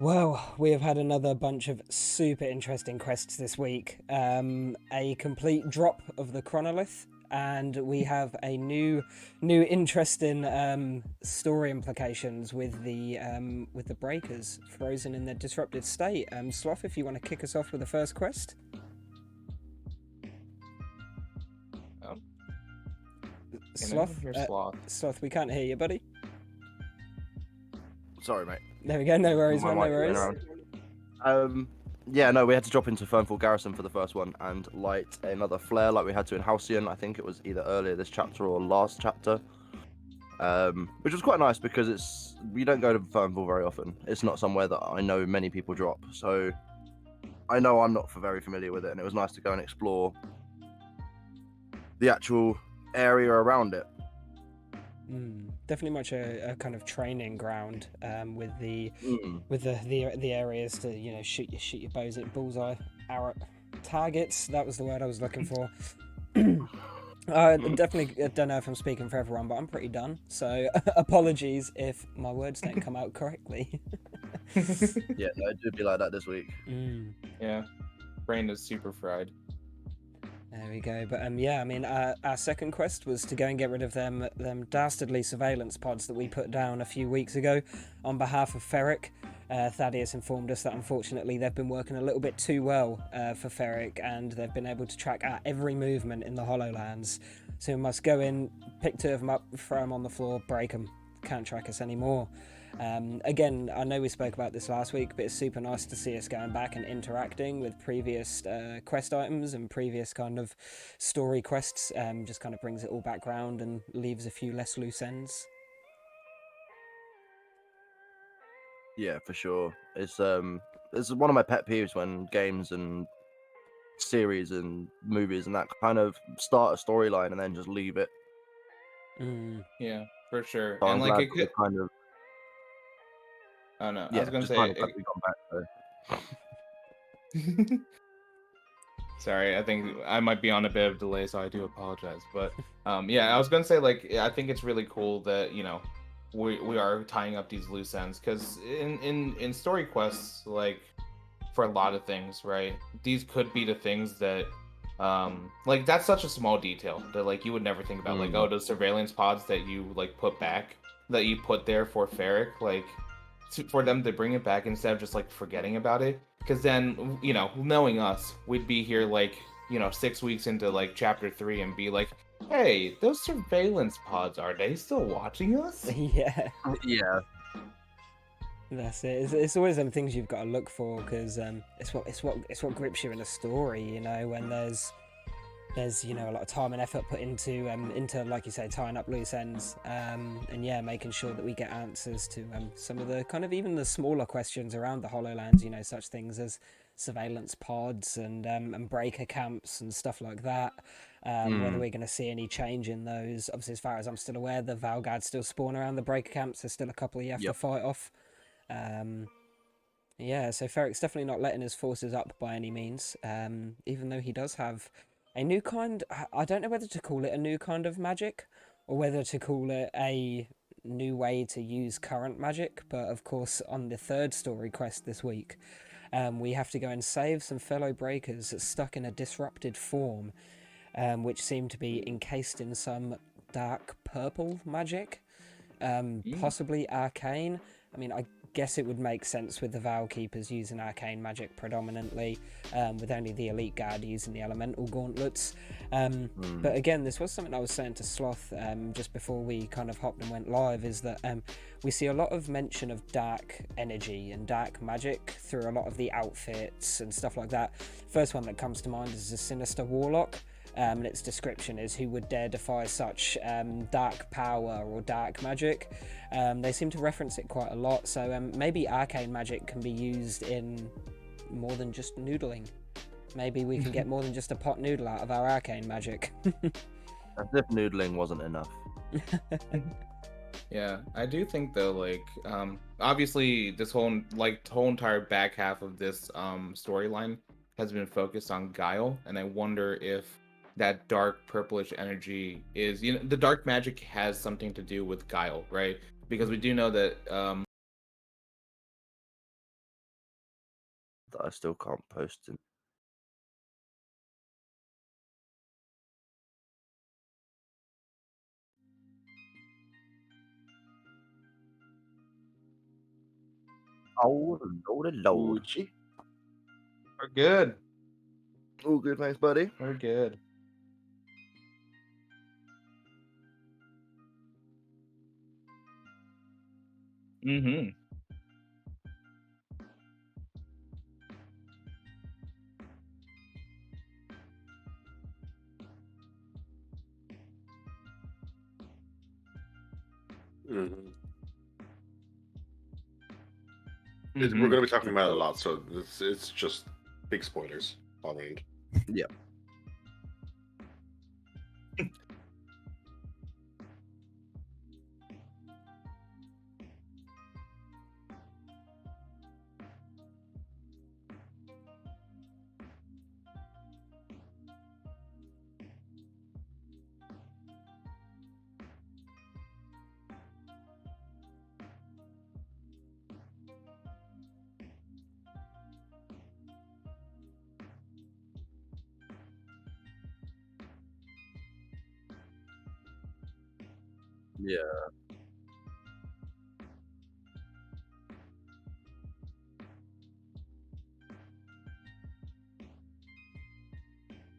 Well, we have had another bunch of super interesting quests this week. A complete drop of the chronolith, and we have a new interesting story implications with the breakers frozen in their disrupted state. Sloth, if you want to kick us off with the first quest. Oh, can anyone Sloth, hear Sloth? Sloth, we can't hear you, buddy. Sorry, mate. There we go. No worries, My man. No mic went worries. around. Yeah, no, we had to drop into Fernfall Garrison for the first one and light another flare like we had to in Halcyon. I think it was either earlier this chapter or last chapter. Which was quite nice because we don't go to Fernfall very often. It's not somewhere that I know many people drop, so I know I'm not very familiar with it, and it was nice to go and explore the actual area around it. Definitely much a kind of training ground with the areas to shoot your bows at bullseye arrow targets. That was the word I was looking for. Definitely don't know if I'm speaking for everyone, but I'm pretty done. So apologies if my words don't come out correctly. Yeah, no, it did be like that this week. Yeah, brain is super fried. There we go. But yeah, I mean, our second quest was to go and get rid of them dastardly surveillance pods that we put down a few weeks ago on behalf of Ferric. Thaddeus informed us that unfortunately they've been working a little bit too well for Ferric, and they've been able to track our every movement in the Hollowlands. So we must go in, pick two of them up, throw them on the floor, break them. Can't track us anymore. Again, I know we spoke about this last week, but it's super nice to see us going back and interacting with previous quest items and previous kind of story quests. Just kind of brings it all back round and leaves a few less loose ends. Yeah, for sure. It's one of my pet peeves when games and series and movies and that kind of start a storyline and then just leave it. Yeah, for sure. So and I'm like glad it could. kind of Oh no, I yeah, was gonna just say. kind of glad we've gone back to. Sorry, I think I might be on a bit of delay, so I do apologize. But yeah, I was gonna say like I think it's really cool that we are tying up these loose ends because in story quests, like for a lot of things, right? These could be the things that like that's such a small detail that like you would never think about. Like, oh, those surveillance pods that you like put back, that you put there for Ferric, like for them to bring it back instead of just like forgetting about it. Because then, knowing us, we'd be here like 6 weeks into like chapter 3 and be like, hey, those surveillance pods, are they still watching us? Yeah. Yeah. That's it. It's always them things you've got to look for because it's what grips you in a story. When there's a lot of time and effort put into like you say, tying up loose ends, and yeah, making sure that we get answers to some of the kind of even the smaller questions around the Hollowlands. Such things as surveillance pods and breaker camps and stuff like that. Whether we're going to see any change in those. Obviously, as far as I'm still aware, the Valgad still spawn around the breaker camps. There's still a couple you have to fight off. Yeah, so Ferric's definitely not letting his forces up by any means, even though he does have a new kind. I don't know whether to call it a new kind of magic or whether to call it a new way to use current magic. But of course, on the third story quest this week, we have to go and save some fellow breakers stuck in a disrupted form, which seem to be encased in some dark purple magic, possibly arcane. I mean, I guess it would make sense with the Vow Keepers using arcane magic predominantly, with only the Elite Guard using the elemental gauntlets. But again, this was something I was saying to Sloth just before we kind of hopped and went live, is that we see a lot of mention of dark energy and dark magic through a lot of the outfits and stuff like that. First one that comes to mind is the Sinister Warlock. And its description is, who would dare defy such dark power or dark magic. They seem to reference it quite a lot, so maybe arcane magic can be used in more than just noodling. Maybe we can get more than just a pot noodle out of our arcane magic. As if noodling wasn't enough. Yeah, I do think though, like, obviously this whole entire back half of this storyline has been focused on Guile, and I wonder if that dark purplish energy is, the dark magic has something to do with Guile, right? Because we do know that that I still can't post in. Oh, Lord. Uchi. We're good. All good, thanks, buddy. We're good. Mm-hmm. Mhm. We're Mm-hmm. going to be talking about it a lot, so it's just big spoilers all around. Yeah. Yeah.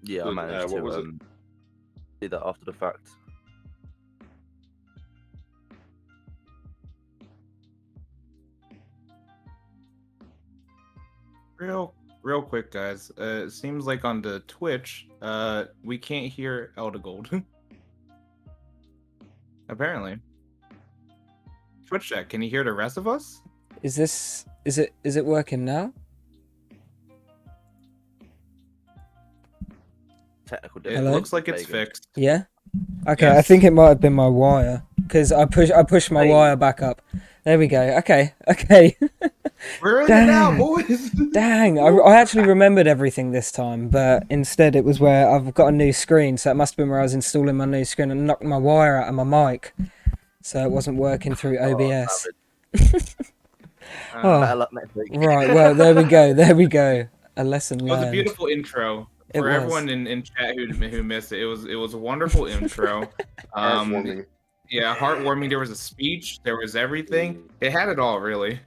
Yeah, I So, managed what to was it? see that after the fact. Real quick, guys. It seems like on the Twitch, we can't hear Eldegold. Apparently. Twitch chat, can you hear the rest of us? Is it working now? Technical It difficulties. looks like it's Pagan. fixed. Yeah. Okay, I Yes. think it might have been my wire because I pushed my Hey. wire back up. There we go. Okay. We're in it now, Dang. boys. Dang, I actually remembered everything this time, but instead it was where I've got a new screen, so it must have been where I was installing my new screen and knocked my wire out of my mic, so it wasn't working through OBS. Oh. Better luck next week. Right, well, there we go. A lesson It was a learned. beautiful intro. It For was. everyone in chat who missed it, it was a wonderful intro. Heartwarming. Yeah, heartwarming. There was a speech. There was everything. Mm. It had it all, really.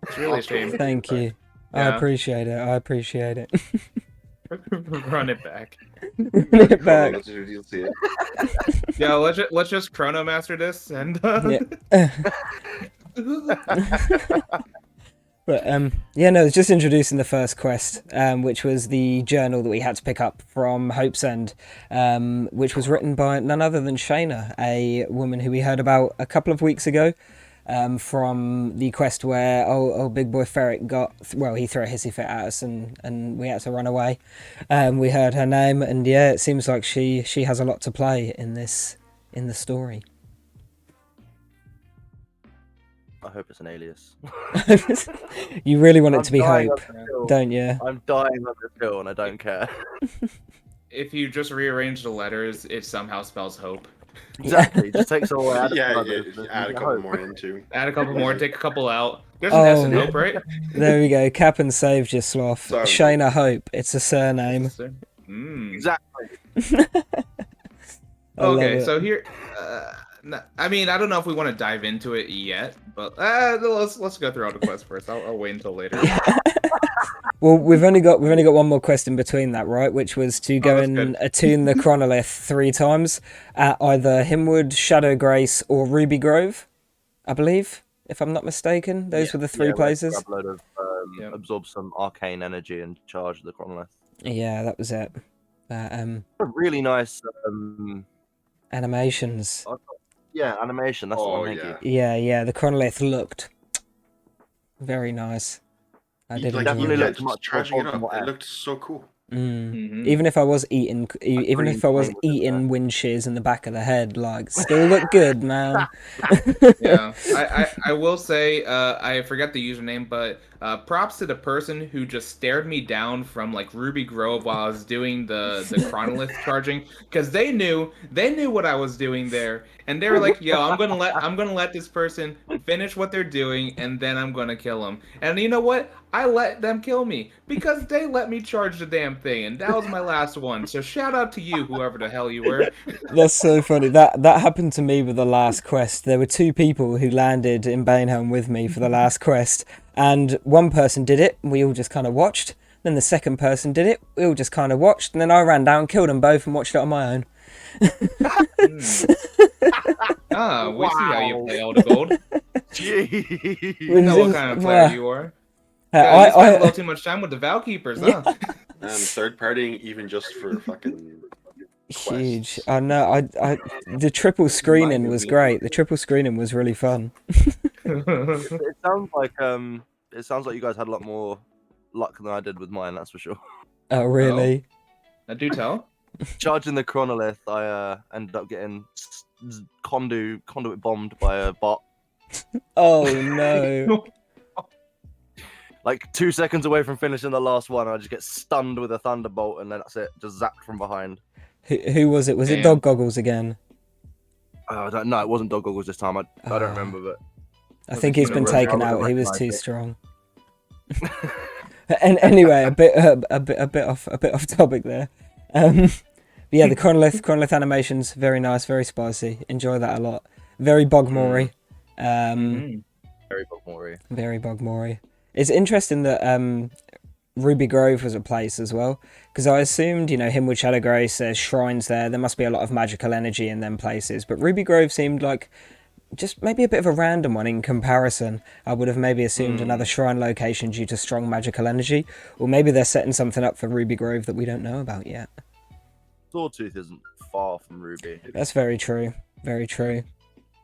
It's really a shame. Thank you. I Yeah. appreciate it. Run it back. Run it back. You'll see it. Yeah, let's just chronomaster this and Yeah. But yeah, no, it's just introducing the first quest, which was the journal that we had to pick up from Hope's End, which was written by none other than Shayna, a woman who we heard about a couple of weeks ago, from the quest where old big boy Ferret he threw a hissy fit at us and we had to run away. We heard her name, and yeah, it seems like she has a lot to play in the story. I hope it's an alias. You really want it to be dying Hope, on this hill. don't you? I'm dying on this hill and I don't care. if you just rearrange the letters, it somehow spells hope. Exactly. Just takes all away. Yeah, add a couple more in too. Add a couple more, take a couple out. There's an S in Oh. hope, right? There we go. Cap'n saved you, Sloth. Sorry. Shayna Hope. It's a surname. Exactly. I love Okay, it. so here, I mean, I don't know if we want to dive into it yet, but let's go through all the quests first. I'll wait until later. Well, we've only got one more quest in between that, right? Which was to go that's and good. attune the chronolith 3 times at either Himwood, Shadow Grace, or Ruby Grove, I believe, if I'm not mistaken. Those were the 3 places. Grab a load of, Yep. absorb some arcane energy and charge the chronolith. Yeah, that was it. A really nice, Animations. yeah, animation. That's the Oh, one. Thank yeah. you. Yeah, the chronolith looked very nice. I did Like, enjoy definitely it. looked just much more charging it fun than up. what It I- looked so cool. Mhm. Even if I was eating green flame was in wind shears in the back of the head, like, still look good, man. Yeah, I will say I forgot the username, but props to the person who just stared me down from like Ruby Grove while I was doing the chronolith charging, because they knew what I was doing there, and they were like, "Yo, I'm gonna let this person finish what they're doing, and then I'm gonna kill them." And you know what? I let them kill me because they let me charge the damn thing, and that was my last one. So shout out to you, whoever the hell you were. That's so funny. That happened to me with the last quest. There were two people who landed in Banehelm with me for the last quest, and one person did it. We all just kind of watched. Then the second person did it. We all just kind of watched, and then I ran down, killed them both, and watched it on my own. We see how you play Elder Gold. Jeez. We know what kind of player you are. You spent a little too much time with the Valkeepers, huh? And third partying even just for fucking Huge. quests. I know. The triple screening was great. The triple screening was really fun. It sounds like you guys had a lot more luck than I did with mine. That's for sure. Oh, really? Now do tell. Charging the chronolith, I ended up getting conduit bombed by a bot. Oh no. Like 2 seconds away from finishing the last one, I just get stunned with a thunderbolt, and then that's it. Just zapped from behind. Who was it? Was it Damn. Dog Goggles again? I don't know. It wasn't Dog Goggles this time. I don't remember, but I think he's been Remember, taken I out. would've He was too recognised it. strong. And anyway, a bit off topic there. But yeah, the chronolith animations, very nice, very spicy. Enjoy that a lot. Very Bogmori. very Bogmori. Very Bogmori. It's interesting that Ruby Grove was a place as well, because I assumed, Himwood Shadow Grace, there's shrines there. There must be a lot of magical energy in them places. But Ruby Grove seemed like just maybe a bit of a random one in comparison. I would have maybe assumed another shrine location due to strong magical energy, or maybe they're setting something up for Ruby Grove that we don't know about yet. Sawtooth isn't far from Ruby. That's very true. Very true.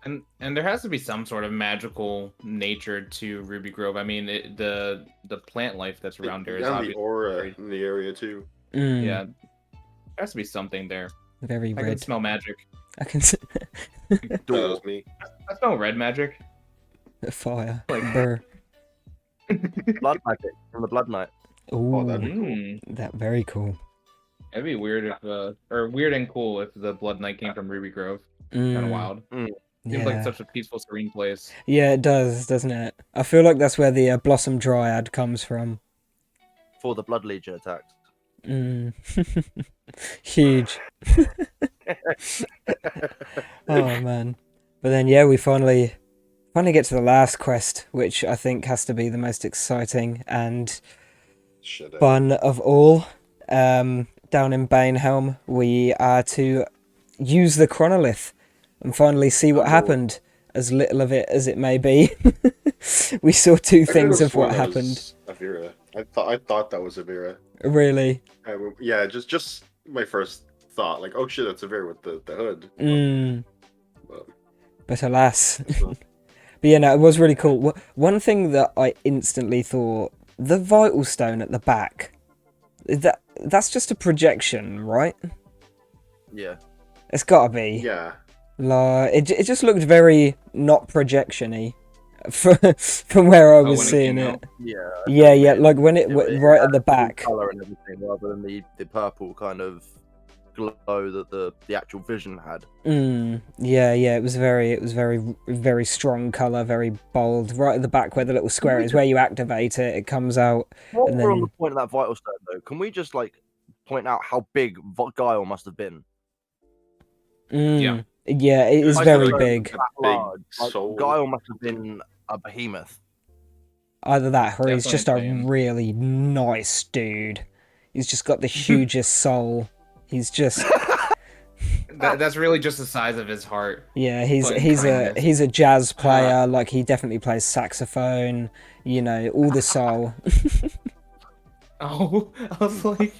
And there has to be some sort of magical nature to Ruby Grove. I mean, the plant life that's around there is And the obviously aura in the area too. yeah. There has to be something there. Very I can red. smell magic. I can That was me. I smell red magic. fire. Like- Brr. Blood magic from the Blood Knight. Ooh, that'd be cool. that very cool. It'd be weird if, or weird and cool if the Blood Knight came from Ruby Grove. Kind of wild. Seems like Yeah. such a peaceful, serene place. Yeah, it does, doesn't it? I feel like that's where the Blossom Dryad comes from. For the Blood Legion attacks. Huge. Oh man. But then yeah, we finally get to the last quest, which I think has to be the most exciting and Shit. fun of all. Down in Banehelm, we are to use the chronolith and finally see what happened, as little of it as it may be. We saw two things of what happened. Avira. I thought that was Avira. Really. Yeah, just my first thought, like, oh shit, that's Avira with the hood. But alas. So, But yeah, no, it was really cool. One thing that I instantly thought, the vital stone at the back, that's just a projection, right? Yeah. It's gotta be. yeah. Like, it just looked very not projection-y from where I was when it seeing came it. out? Yeah. Yeah, like when it It right had at the back. Color and everything, rather than the purple kind of glow that the actual vision had. Yeah, it was very strong color, very bold. Right at the back where the little square is, where you activate it, it comes out. While And we're on then- the point of that vital stone, though, can we just point out how big Guile must have been? Yeah. Yeah, it is Like, very so big. that Big large. soul. Guile must have been a behemoth. Either that, or he's Definitely just a insane. really nice dude. He's just got the hugest soul. He's just That's really just the size of his heart. yeah. He's But he's a kindness. he's a jazz player. Like he definitely plays saxophone. All the soul. Oh, I was like,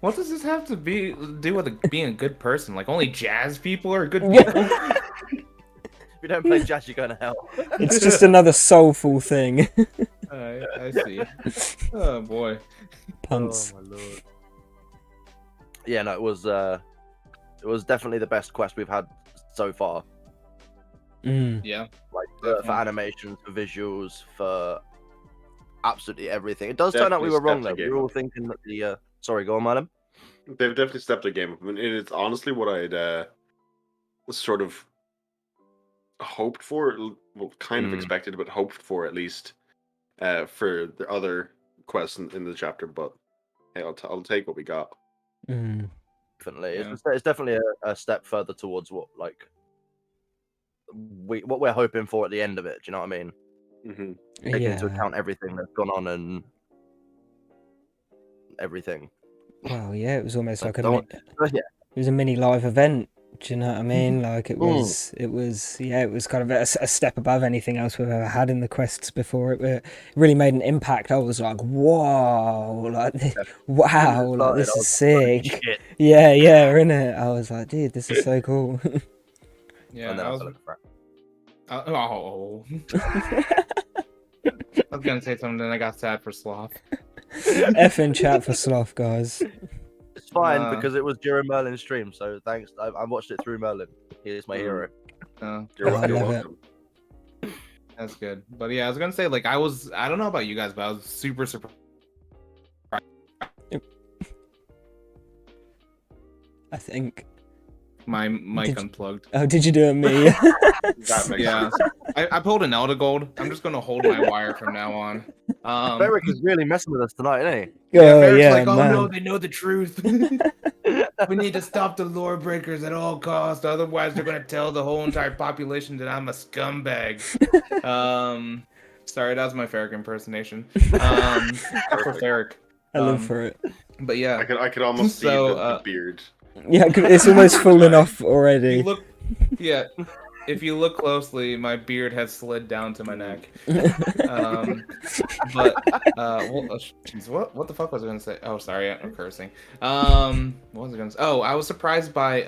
what does this have to do with being a good person? Like only jazz people are good people? If you don't play jazz, you're going to hell. It's just another soulful thing. I see. Oh boy. Punts. Oh my lord. Yeah, no, it was definitely the best quest we've had so far. Yeah. Like for Definitely. animations, for visuals, for absolutely everything. It does turn out we Definitely were wrong stepped though. the We game were all up. thinking that the sorry, go on, madam. They've definitely stepped their game up. I mean, it's honestly what I'd sort of hoped for, well, kind of expected, but hoped for at least for the other quests in the chapter. But hey, I'll take what we got. Mm. Definitely, Yeah. it's definitely a step further towards what we're hoping for at the end of it. Do you know what I mean? Mm-hmm. Taking into Yeah. account everything that's gone on and everything. Well, yeah, it was almost So like a don't- yeah. it was a mini live event. Do you know what I mean? Like it Mm. was yeah, it was kind of a step above anything else we've ever had in the quests before. It really made an impact. I was like, whoa, like wow, like this is sick. Shit. Yeah, innit? I was like, dude, this is so cool. Yeah, And then I I was. fell in the crack. Oh. I was gonna say something, then I got sad for Sloth. Effing chat for sloth, guys. It's fine Nah. because it was during Merlin's stream, so thanks. I watched it through Merlin. He is my hero. You're I love it. welcome. That's good. But yeah, I was gonna say, like, I don't know about you guys, but I was super surprised. I think. My mic Did- unplugged. Oh, did you do it me? That makes Yeah, I pulled an Elder Gold. I'm just gonna hold my wire from now on. Beric is really messing with us tonight, isn't Oh, Barrett's yeah, like, oh man. no, they know the truth. he? We need to stop the Lorebreakers at all costs, otherwise they're gonna tell the whole entire population that I'm a scumbag. Sorry, that was my Ferric impersonation. For Perfect. Ferric. I live for it. But yeah, I could almost see So, the beard. Yeah, it's almost fallen off if you already. look, yeah, if you look closely, my beard has slid down to my neck. But jeez, what the fuck was I gonna say? Oh, sorry, I'm cursing. What was I gonna say? Oh, I was surprised by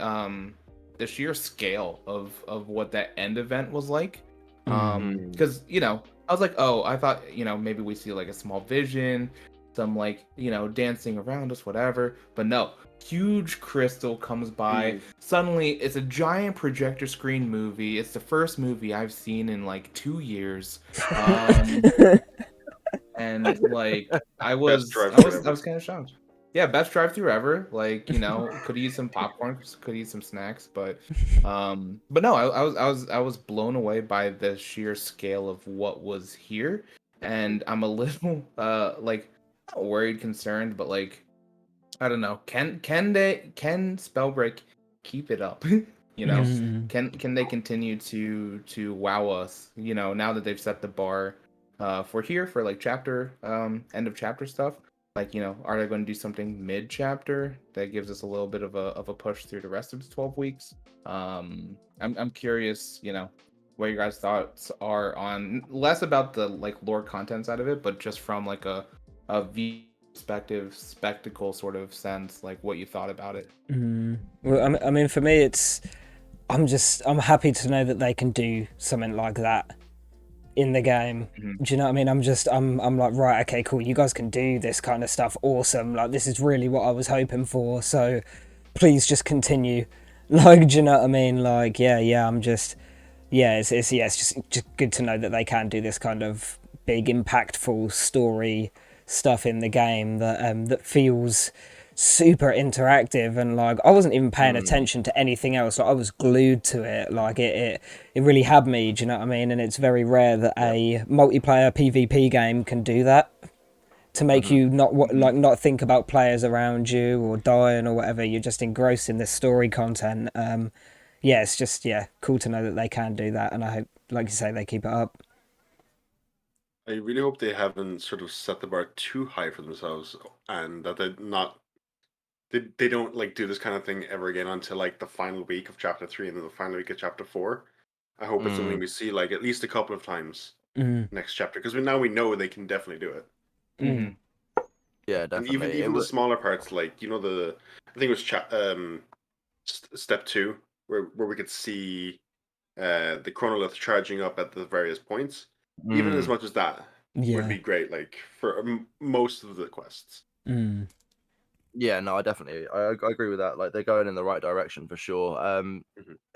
the sheer scale of what that end event was like. Because I was like, oh, I thought maybe we see like a small vision, some like dancing around us, whatever. But no, huge crystal comes by. Suddenly, it's a giant projector screen movie. It's the first movie I've seen in like 2 years. And like I was drive-thru ever. kind of shocked. Yeah, best drive-through ever. Like could use some popcorn, could use some snacks, but no, I was blown away by the sheer scale of what was here, and I'm a little like not worried, concerned, but like I don't know. Can Spellbreak keep it up? Mm. Can they continue to wow us? Now that they've set the bar for here for like chapter end of chapter stuff. Like are they going to do something mid chapter that gives us a little bit of a push through the rest of the 12 weeks? I'm curious. What your guys' thoughts are on less about the like lore content side of it, but just from like a view perspective, spectacle sort of sense, like what you thought about it. Well, I mean, for me, I'm happy to know that they can do something like that in the game. Mhm. Do you know what I mean? I'm like, right, okay, cool. You guys can do this kind of stuff. Awesome. Like, this is really what I was hoping for. So please just continue. Like, do you know what I mean? Like, yeah, I'm just, yeah, it's just good to know that they can do this kind of big, impactful story stuff in the game that feels super interactive, and like I wasn't even paying attention to anything else. Like, I was glued to it. Like it really had me. Do you know what I mean? And it's very rare that a multiplayer PvP game can do that, to make you not think about players around you or dying or whatever. You're just engrossed in this story content. Yeah, it's just cool to know that they can do that, and I hope, like you say, they keep it up. I really hope they haven't sort of set the bar too high for themselves, and that they don't like do this kind of thing ever again until like the final week of chapter 3 and then the final week of chapter 4. I hope it's something we see like at least a couple of times next chapter, because now we know they can definitely do it. Yeah, And definitely. even the smaller parts, like I think it was step 2, where we could see the chronolith charging up at the various points. Even as much as that would be great, like for most of the quests. Yeah, no, I agree with that. Like they're going in the right direction for sure.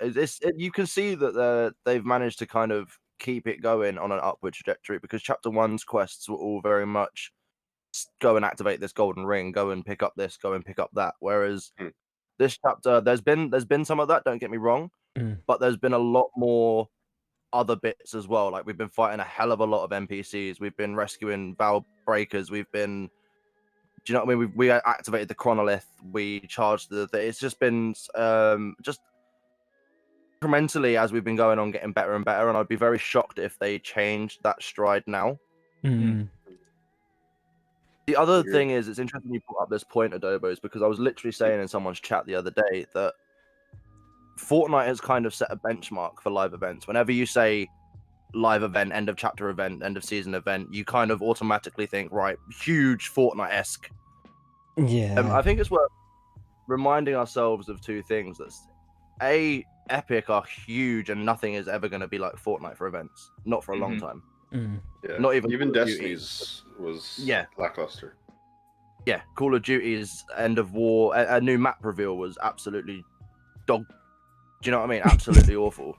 You can see that they've managed to kind of keep it going on an upward trajectory, because chapter 1's quests were all very much go and activate this golden ring, go and pick up this, go and pick up that. Whereas Hmm. this chapter, there's been some of that, don't get me wrong, but there's been a lot more other bits as well. Like we've been fighting a hell of a lot of NPCs, we've been rescuing Lorebreakers, we've been, do you know what I mean? We activated the chronolith, we charged the it's just been just incrementally as we've been going on getting better and better, and I'd be very shocked if they changed that stride now. The other Weird. thing is, it's interesting you put up this point, Adobos, because I was literally saying in someone's chat the other day that Fortnite has kind of set a benchmark for live events. Whenever you say live event, end of chapter event, end of season event, you kind of automatically think, right, huge Fortnite-esque. Yeah. I think it's worth reminding ourselves of two things. That's Epic are huge, and nothing is ever going to be like Fortnite for events. Not for a long time. Yeah. Not even Call of Duty. Destiny's was Yeah. lackluster. Yeah, Call of Duty's End of War, a new map reveal was absolutely dog. Do you know what I mean? Absolutely awful.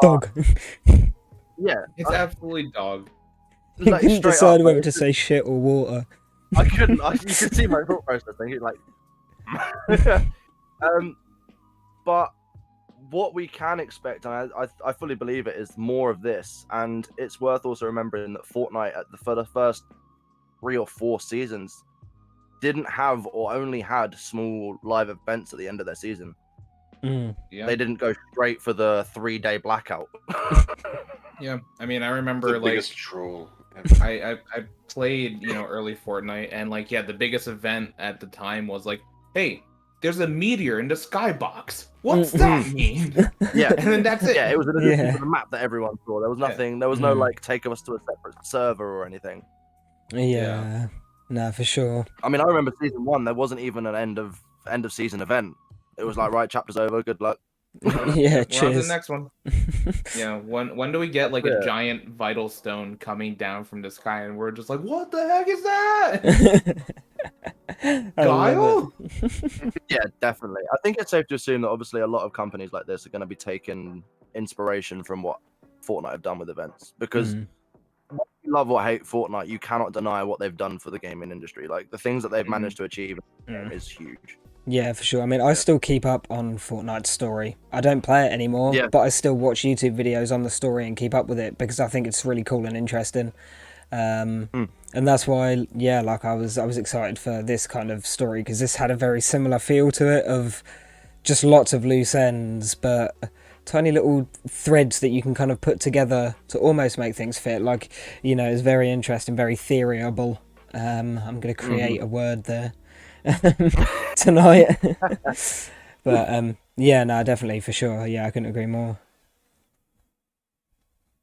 Dog. Yeah, It's absolutely dog. He like, couldn't straight decide up, whether like, to say shit or water. I couldn't. You could see my thought process. Thinking like, but what we can expect, and I fully believe it, is more of this. And it's worth also remembering that Fortnite for the first 3 or 4 seasons didn't have, or only had, small live events at the end of their season. Yeah. They didn't go straight for the 3-day blackout. Yeah. I mean, I remember The like biggest troll. I played, early Fortnite, and like, yeah, the biggest event at the time was like, hey, there's a meteor in the skybox. What's that mean? Yeah, And then that's it. Yeah, it was an addition Yeah. to the map that everyone saw. There was Yeah. nothing. There was no like take us to a separate server or anything. Yeah. No, for sure. I mean, I remember season 1. There wasn't even an end of season event. It was like, right, chapter's over. Good luck. Yeah, We're on to the cheers. next one. Yeah, when do we get like Yeah. a giant vital stone coming down from the sky, and we're just like, what the heck is that? I love Guile? Yeah, definitely. I think it's safe to assume that obviously a lot of companies like this are going to be taking inspiration from what Fortnite have done with events, because whether you love or hate Fortnite, you cannot deny what they've done for the gaming industry. Like the things that they've managed to achieve is huge. Yeah, for sure. I mean, I still keep up on Fortnite's story. I don't play it anymore, Yeah. but I still watch YouTube videos on the story and keep up with it because I think it's really cool and interesting. And that's why, yeah, like I was excited for this kind of story because this had a very similar feel to it, of just lots of loose ends, but tiny little threads that you can kind of put together to almost make things fit. Like, it's very interesting, very theoryable. I'm going to create a word there tonight. But yeah, no, definitely, for sure. Yeah, I couldn't agree more.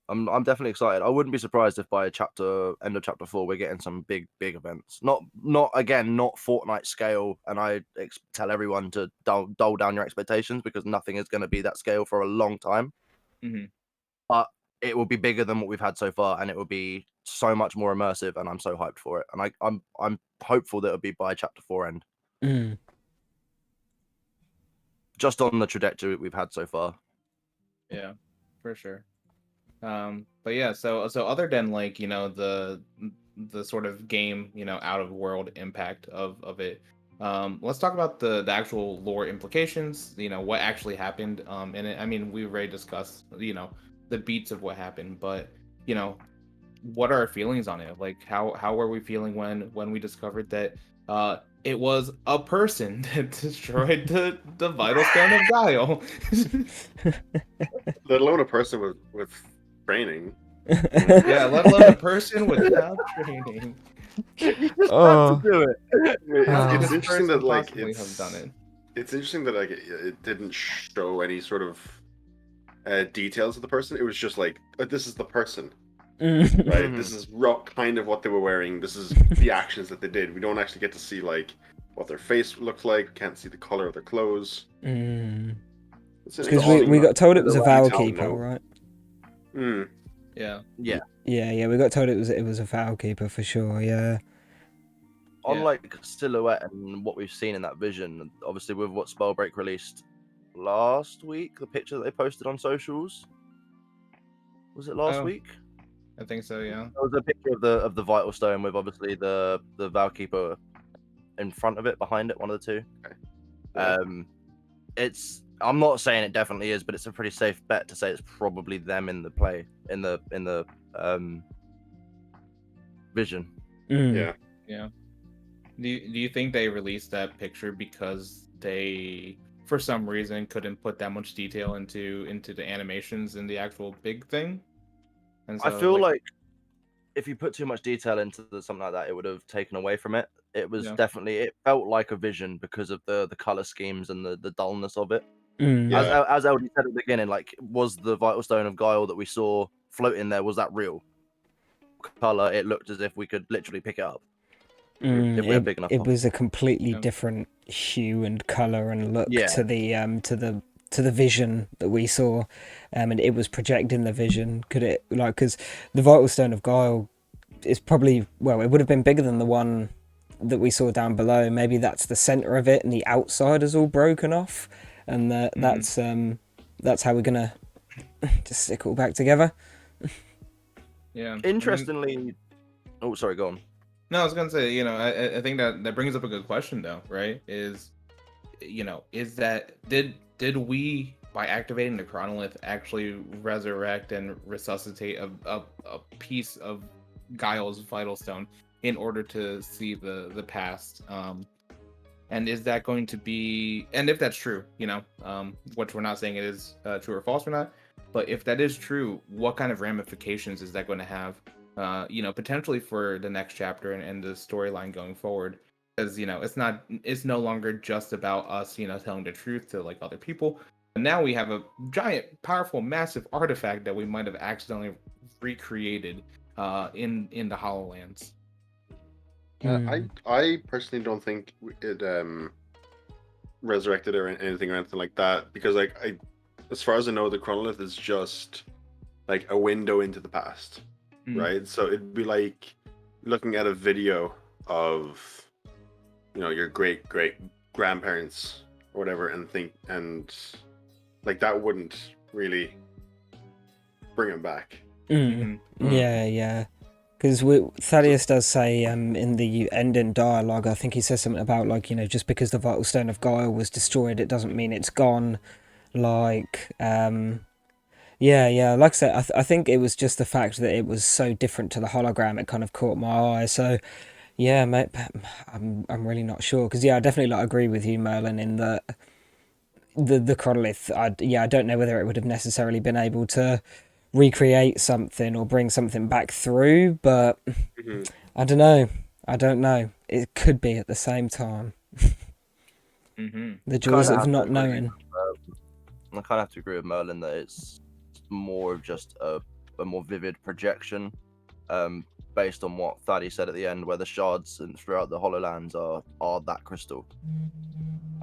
I'm definitely excited. I wouldn't be surprised if by end of chapter 4 we're getting some big events. Not Fortnite scale, and I tell everyone to dull down your expectations because nothing is going to be that scale for a long time. But it will be bigger than what we've had so far, and it will be so much more immersive, and I'm so hyped for it. And I'm hopeful that it'll be by chapter 4 end. Just on the trajectory we've had so far. Yeah, for sure. But yeah, so other than like, the sort of game, out of world impact of it, let's talk about the actual lore implications, what actually happened in it. I mean, we already discussed, the beats of what happened, but what are our feelings on it? Like how were we feeling when we discovered that it was a person that destroyed the vital stone of Guile? Let alone a person with training. Yeah, let alone a person without training. Oh. To do it. It's interesting that like possibly have done it. It's interesting that like it didn't show any sort of details of the person. It was just like, this is the person, right? This is kind of what they were wearing. This is the actions that they did. We don't actually get to see like what their face looked like. We can't see the color of their clothes. Because we got told it was a Vow Keeper, right? Yeah. Yeah, we got told it was a Vow Keeper for sure. Yeah. On like silhouette and what we've seen in that vision, obviously with what Spellbreak released last week, the picture that they posted on socials, Was it last Oh. week? I think so. Yeah. There was a picture of the vital stone with obviously the Valkeeper in front of it, behind it, one of the two. Yeah. I'm not saying it definitely is, but it's a pretty safe bet to say it's probably them in the play in the vision. Yeah. Yeah. Do you think they released that picture because they, for some reason, couldn't put that much detail into the animations in the actual big thing? And I so, feel like if you put too much detail into something like that, it would have taken away from it. It was Yeah. definitely, it felt like a vision because of the color schemes and the dullness of it. Yeah. As LD said at the beginning, like, was the vital stone of Guile that we saw floating there, was that real color? It looked as if we could literally pick it up if we had big enough. It was a completely Yeah. different hue and color and look Yeah. to the vision that we saw, and it was projecting the vision. Could it, like, because the vital stone of Guile is probably, well, it would have been bigger than the one that we saw down below. Maybe that's the center of it and the outside is all broken off, and that's how we're gonna just stick it all back together. Yeah. Interestingly, oh, sorry, go on. No, I was gonna say, I think that brings up a good question though, right? Is that did we, by activating the chronolith, actually resurrect and resuscitate a piece of Guile's vital stone in order to see the past? And is that going to be, and if that's true, which we're not saying it is true or false or not, but if that is true, what kind of ramifications is that going to have? Potentially for the next chapter and the storyline going forward, because it's no longer just about us, telling the truth to like other people. But now we have a giant, powerful, massive artifact that we might have accidentally recreated in the Hololens. I personally don't think it resurrected or anything like that, because as far as I know, the chronolith is just like a window into the past. Right, so it'd be like looking at a video of your great grandparents or whatever, and like that wouldn't really bring him back. Yeah, because Thaddeus does say in the ending dialogue, I think he says something about, like, just because the vital stone of Guile was destroyed, it doesn't mean it's gone. Like, yeah, like I said, I think it was just the fact that it was so different to the hologram, it kind of caught my eye. So yeah, mate, I'm really not sure, because I definitely agree with you, Merlin, in that the chronolith, I don't know whether it would have necessarily been able to recreate something or bring something back through, but I don't know, it could be at the same time. The joys of not knowing. I kind of have to agree with Merlin that it's more of just a more vivid projection, based on what Thaddeus said at the end, where the shards and throughout the Hololands are that crystal,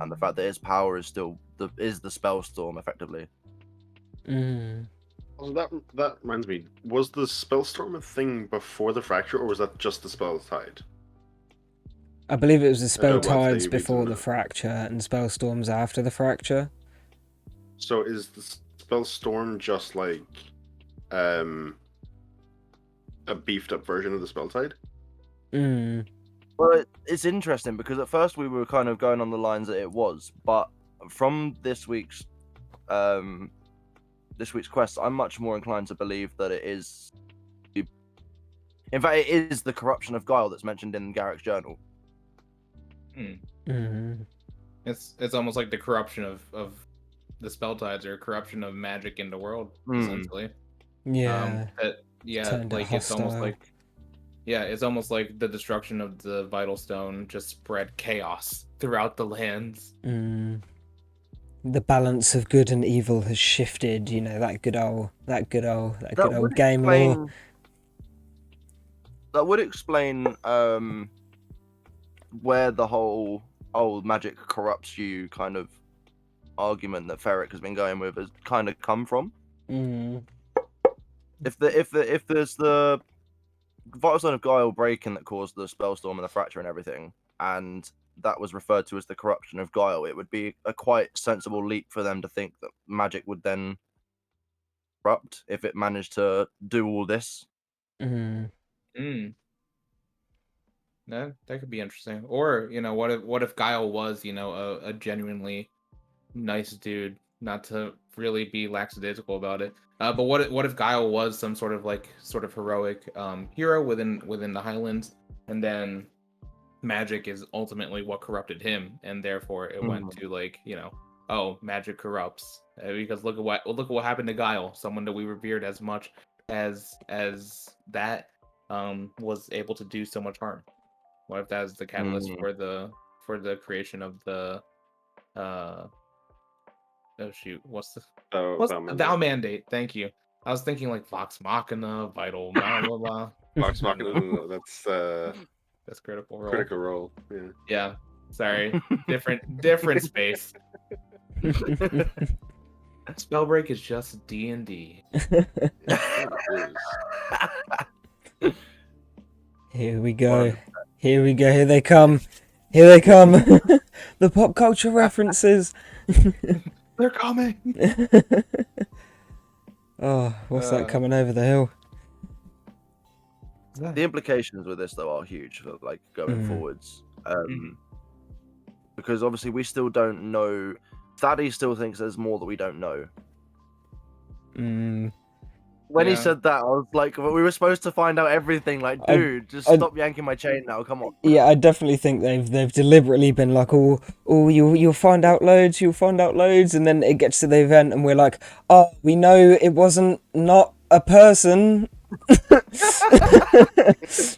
and the fact that its power is still the spell storm effectively. Also, that reminds me, was the spellstorm a thing before the fracture, or was that just the spell tide? I believe it was the spell tides before the fracture and spell storms after the fracture. So is the spellstorm just like a beefed up version of the spell tide? Well, it's interesting because at first we were kind of going on the lines that it was, but from this week's quest, I'm much more inclined to believe that it is. In fact, it is the corruption of Guile that's mentioned in Garrick's journal. It's almost like the corruption of the spell tides, or corruption of magic in the world, essentially. It's almost like the destruction of the vital stone just spread chaos throughout the lands. The balance of good and evil has shifted. That good old game lore. That would explain where the whole magic corrupts you kind of argument that Ferric has been going with has kind of come from. If there's the vital stone of Guile breaking that caused the spellstorm and the fracture and everything, and that was referred to as the corruption of Guile, it would be a quite sensible leap for them to think that magic would then disrupt if it managed to do all this. Mm. No, that could be interesting. Or, what if Guile was, a genuinely nice dude, not to really be lackadaisical about it. But what if Guile was some sort of heroic hero within the Highlands, and then magic is ultimately what corrupted him, and therefore it went to oh, magic corrupts, because look at what happened to Guile, someone that we revered as much as that was able to do so much harm. What if that was the catalyst for the creation of the oh shoot, what's Thou Mandate? Thank you. I was thinking like Vox Machina, Vital, blah blah blah. Vox Machina, no, That's Critical Role. Critical Role. Yeah. Yeah. Sorry. Different space. Spellbreak is just D&D. Here we go. Here we go. Here they come. Here they come. The pop culture references. They're coming. Oh, what's that coming over the hill? The implications with this though are huge for like going forwards. Because obviously we still don't know. Thaddy still thinks there's more that we don't know. When he said that, I was like, we were supposed to find out everything. Like, dude, just stop yanking my chain now. Come on. Yeah, I definitely think they've deliberately been like, oh, you'll find out loads, and then it gets to the event, and we're like, oh, we know it wasn't not a person.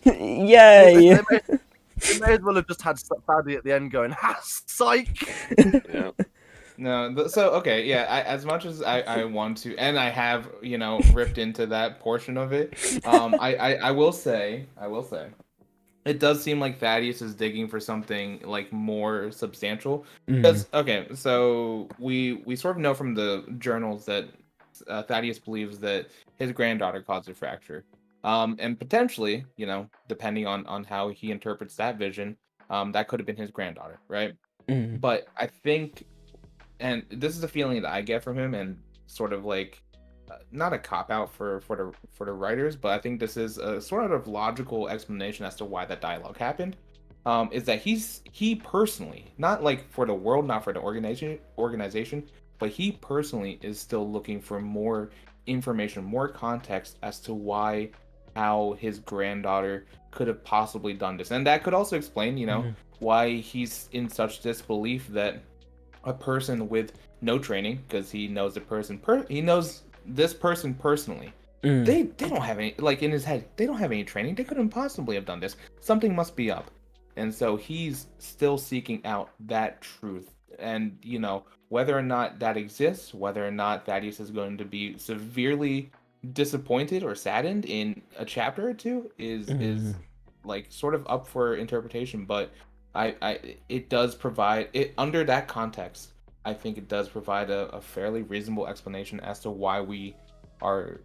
Yay! They may as well have just had Thaddy at the end going, ha, psych. Yeah. No, so okay, yeah. As much as I want to, and I have ripped into that portion of it, I will say, it does seem like Thaddeus is digging for something like more substantial. Because okay, so we sort of know from the journals that Thaddeus believes that his granddaughter caused a fracture, and potentially, depending on how he interprets that vision, that could have been his granddaughter, right? But I think. And this is a feeling that I get from him, and sort of like, not a cop out for the writers, but I think this is a sort of logical explanation as to why that dialogue happened. Is that he personally, not like for the world, not for the organization, but he personally is still looking for more information, more context as to how his granddaughter could have possibly done this, and that could also explain, why he's in such disbelief that a person with no training, because he knows he knows this person personally. They don't have any, like, in his head, they don't have any training. They couldn't possibly have done this. Something must be up. And so he's still seeking out that truth. And, whether or not that exists, whether or not Thaddeus is going to be severely disappointed or saddened in a chapter or two is like sort of up for interpretation. But it does provide it under that context. I think it does provide a fairly reasonable explanation as to why we are,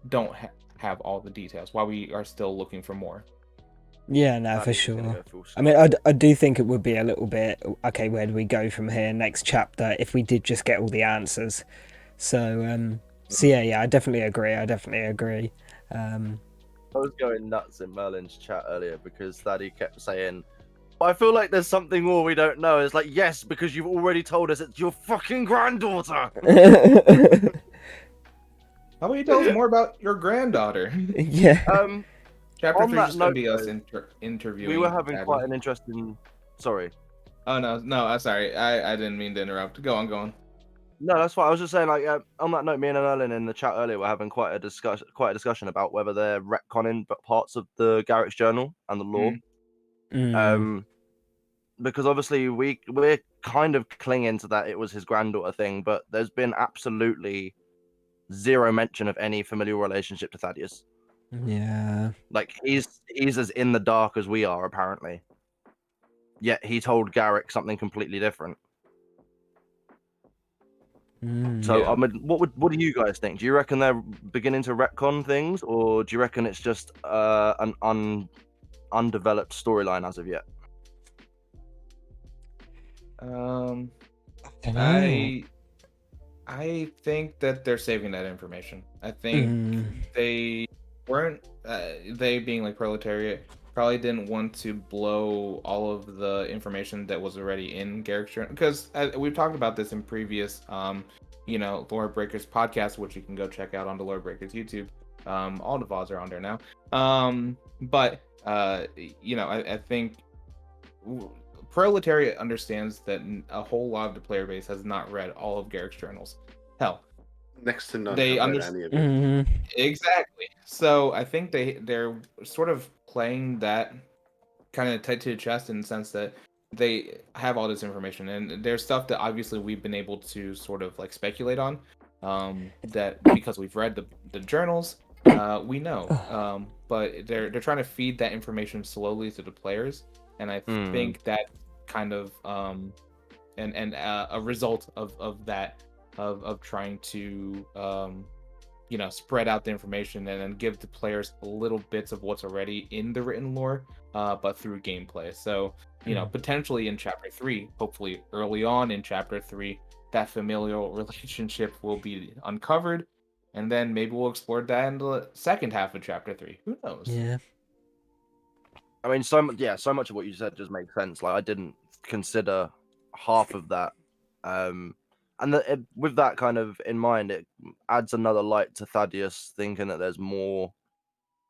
don't have all the details, why we are still looking for more. Yeah, no, for sure. I mean, I do think it would be a little bit, okay, where do we go from here next chapter if we did just get all the answers? So yeah, I definitely agree. I was going nuts in Merlin's chat earlier because Thaddy kept saying, I feel like there's something more we don't know. It's like, yes, because you've already told us it's your fucking granddaughter. How about you tell us more about your granddaughter? Yeah. Chapter 3 is just going to be us interviewing. We were having Thaddy. quite an interesting... Sorry. Oh, no, sorry. I didn't mean to interrupt. Go on. No, that's fine. I was just saying, like, on that note, me and Merlin in the chat earlier were having quite a discussion about whether they're retconning parts of the Garrick's journal and the lore. Because obviously we're kind of clinging to that it was his granddaughter thing, but there's been absolutely zero mention of any familial relationship to Thaddeus. Yeah. Like he's as in the dark as we are, apparently. Yet he told Garrick something completely different. So Yeah. I mean, what do you guys think? Do you reckon they're beginning to retcon things, or do you reckon it's just an undeveloped storyline as of yet? I think that they're saving that information. I think Mm. they weren't, they being like proletariat, probably didn't want to blow all of the information that was already in Garrick's journal, because we've talked about this in previous, Lorebreakers podcast, which you can go check out on the Lorebreakers YouTube. All the VODs are on there now. But I think Proletariat understands that a whole lot of the player base has not read all of Garrick's journals. Hell, Next to none they have read understand any of it. Mm. exactly. So I think they're sort of playing that kind of tight to the chest in the sense that they have all this information, and there's stuff that obviously we've been able to sort of like speculate on, that because we've read the journals, we know. But they're trying to feed that information slowly to the players, and I think that kind of a result of that of trying to spread out the information and then give the players little bits of what's already in the written lore, but through gameplay. So potentially in chapter 3, hopefully early on in chapter 3, that familial relationship will be uncovered, and then maybe we'll explore that in the second half of chapter 3. Who knows? Yeah. I mean, so much of what you said just makes sense. Like, I didn't consider half of that, and with that kind of in mind, it adds another light to Thaddeus thinking that there's more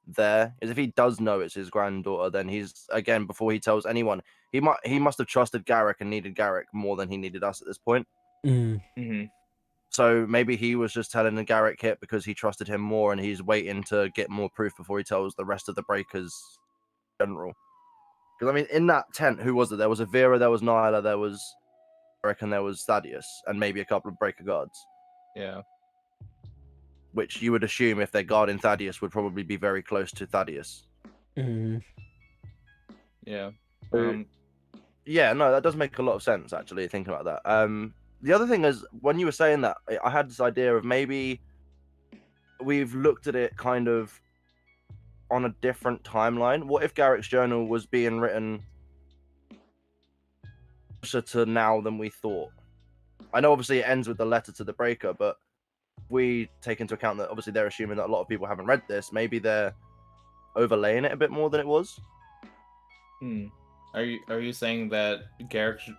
there. Is if he does know it's his granddaughter, then he's, again, before he tells anyone, he must have trusted Garrick and needed Garrick more than he needed us at this point. Mm. Mm-hmm. So maybe he was just telling the Garrick hit because he trusted him more, and he's waiting to get more proof before he tells the rest of the Breakers general. Because I mean, in that tent, who was it? There was Avira, there was Nyla, there was Garrick, and there was Thaddeus, and maybe a couple of Breaker guards. Yeah. Which you would assume, if they're guarding Thaddeus, would probably be very close to Thaddeus. Mm. Yeah. Yeah, no, that does make a lot of sense, actually, thinking about that. The other thing is, when you were saying that, I had this idea of maybe we've looked at it kind of on a different timeline. What if Garrick's journal was being written closer to now than we thought? I know obviously it ends with the letter to the Breaker, but we take into account that obviously they're assuming that a lot of people haven't read this, maybe they're overlaying it a bit more than it was. Are you saying that Garrick's